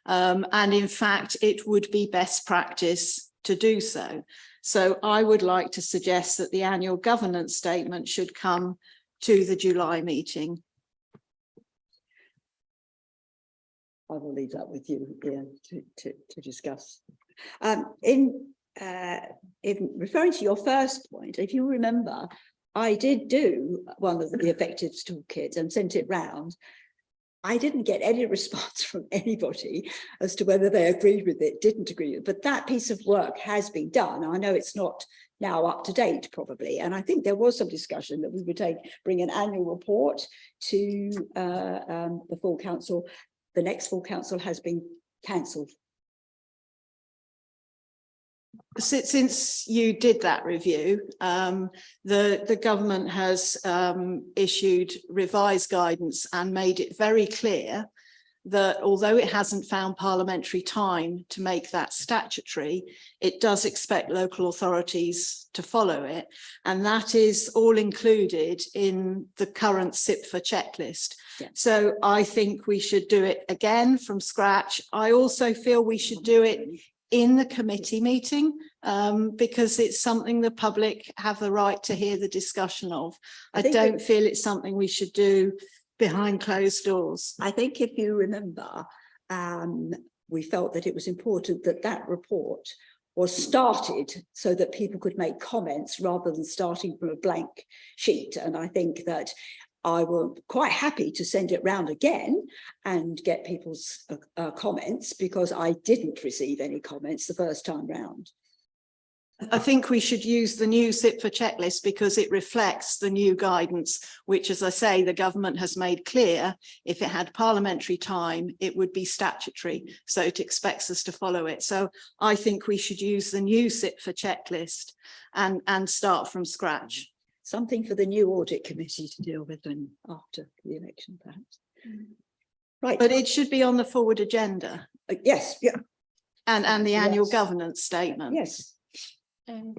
And in fact, it would be best practice to do so. So I would like to suggest that the annual governance statement should come to the July meeting. I will leave that with you, Ian, to discuss. In referring to your first point, if you remember, I did do one of the effectives toolkits and sent it round. I didn't get any response from anybody as to whether they agreed with it, didn't agree with it, but that piece of work has been done. I know it's not now up to date probably, and I think there was some discussion that we would bring an annual report to the full council. The next full council has been cancelled. since you did that review, the government has issued revised guidance and made it very clear that although it hasn't found parliamentary time to make that statutory, it does expect local authorities to follow it. And that is all included in the current SIPFA checklist. Yeah. So I think we should do it again from scratch. I also feel we should do it in the committee meeting, because it's something the public have the right to hear the discussion of. I don't feel it's something we should do behind closed doors. I think if you remember, we felt that it was important that that report was started so that people could make comments rather than starting from a blank sheet. And I think that I will quite happy to send it round again and get people's comments, because I didn't receive any comments the first time round. I think we should use the new SIPFA checklist because it reflects the new guidance, which, as I say, the government has made clear. If it had parliamentary time, it would be statutory. So it expects us to follow it. So I think we should use the new SIPFA checklist and start from scratch. Something for the new audit committee to deal with then after the election, perhaps. Right. But it should be on the forward agenda. Yes, yeah, And the annual Yes. governance statement. yes.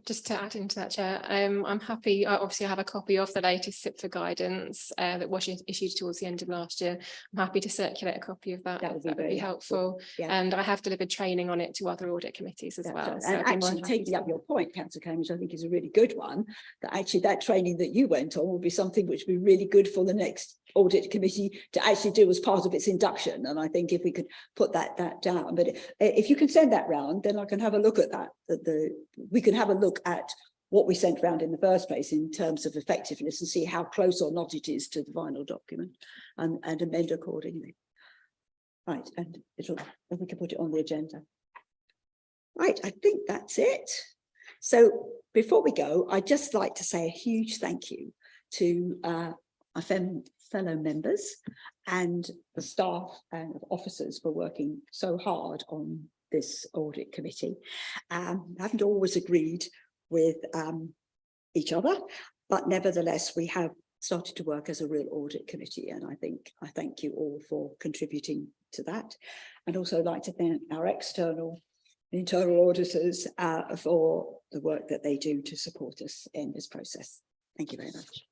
Just to add into that, Chair, I'm happy, I obviously have a copy of the latest SIPFA guidance that was issued towards the end of last year. I'm happy to circulate a copy of that. That would If be that would very be helpful. Yeah. And I have delivered training on it to other audit committees as That's well. right. So And I'd be more actually than happy taking to- up your point, Councillor Cambridge, I think is a really good one, that actually that training that you went on will be something which would be really good for the next audit committee to actually do as part of its induction. And I think if we could put that down, but if you can send that round, then I can have a look at that, we can have a look at what we sent round in the first place in terms of effectiveness and see how close or not it is to the final document and amend accordingly. Right, and we can put it on the agenda. Right, I think that's it. So before we go, I'd just like to say a huge thank you to my fellow members and the staff and officers for working so hard on this audit committee. I haven't always agreed with each other, but nevertheless, we have started to work as a real audit committee. And I thank you all for contributing to that. And also like to thank our external internal auditors for the work that they do to support us in this process. Thank you very much.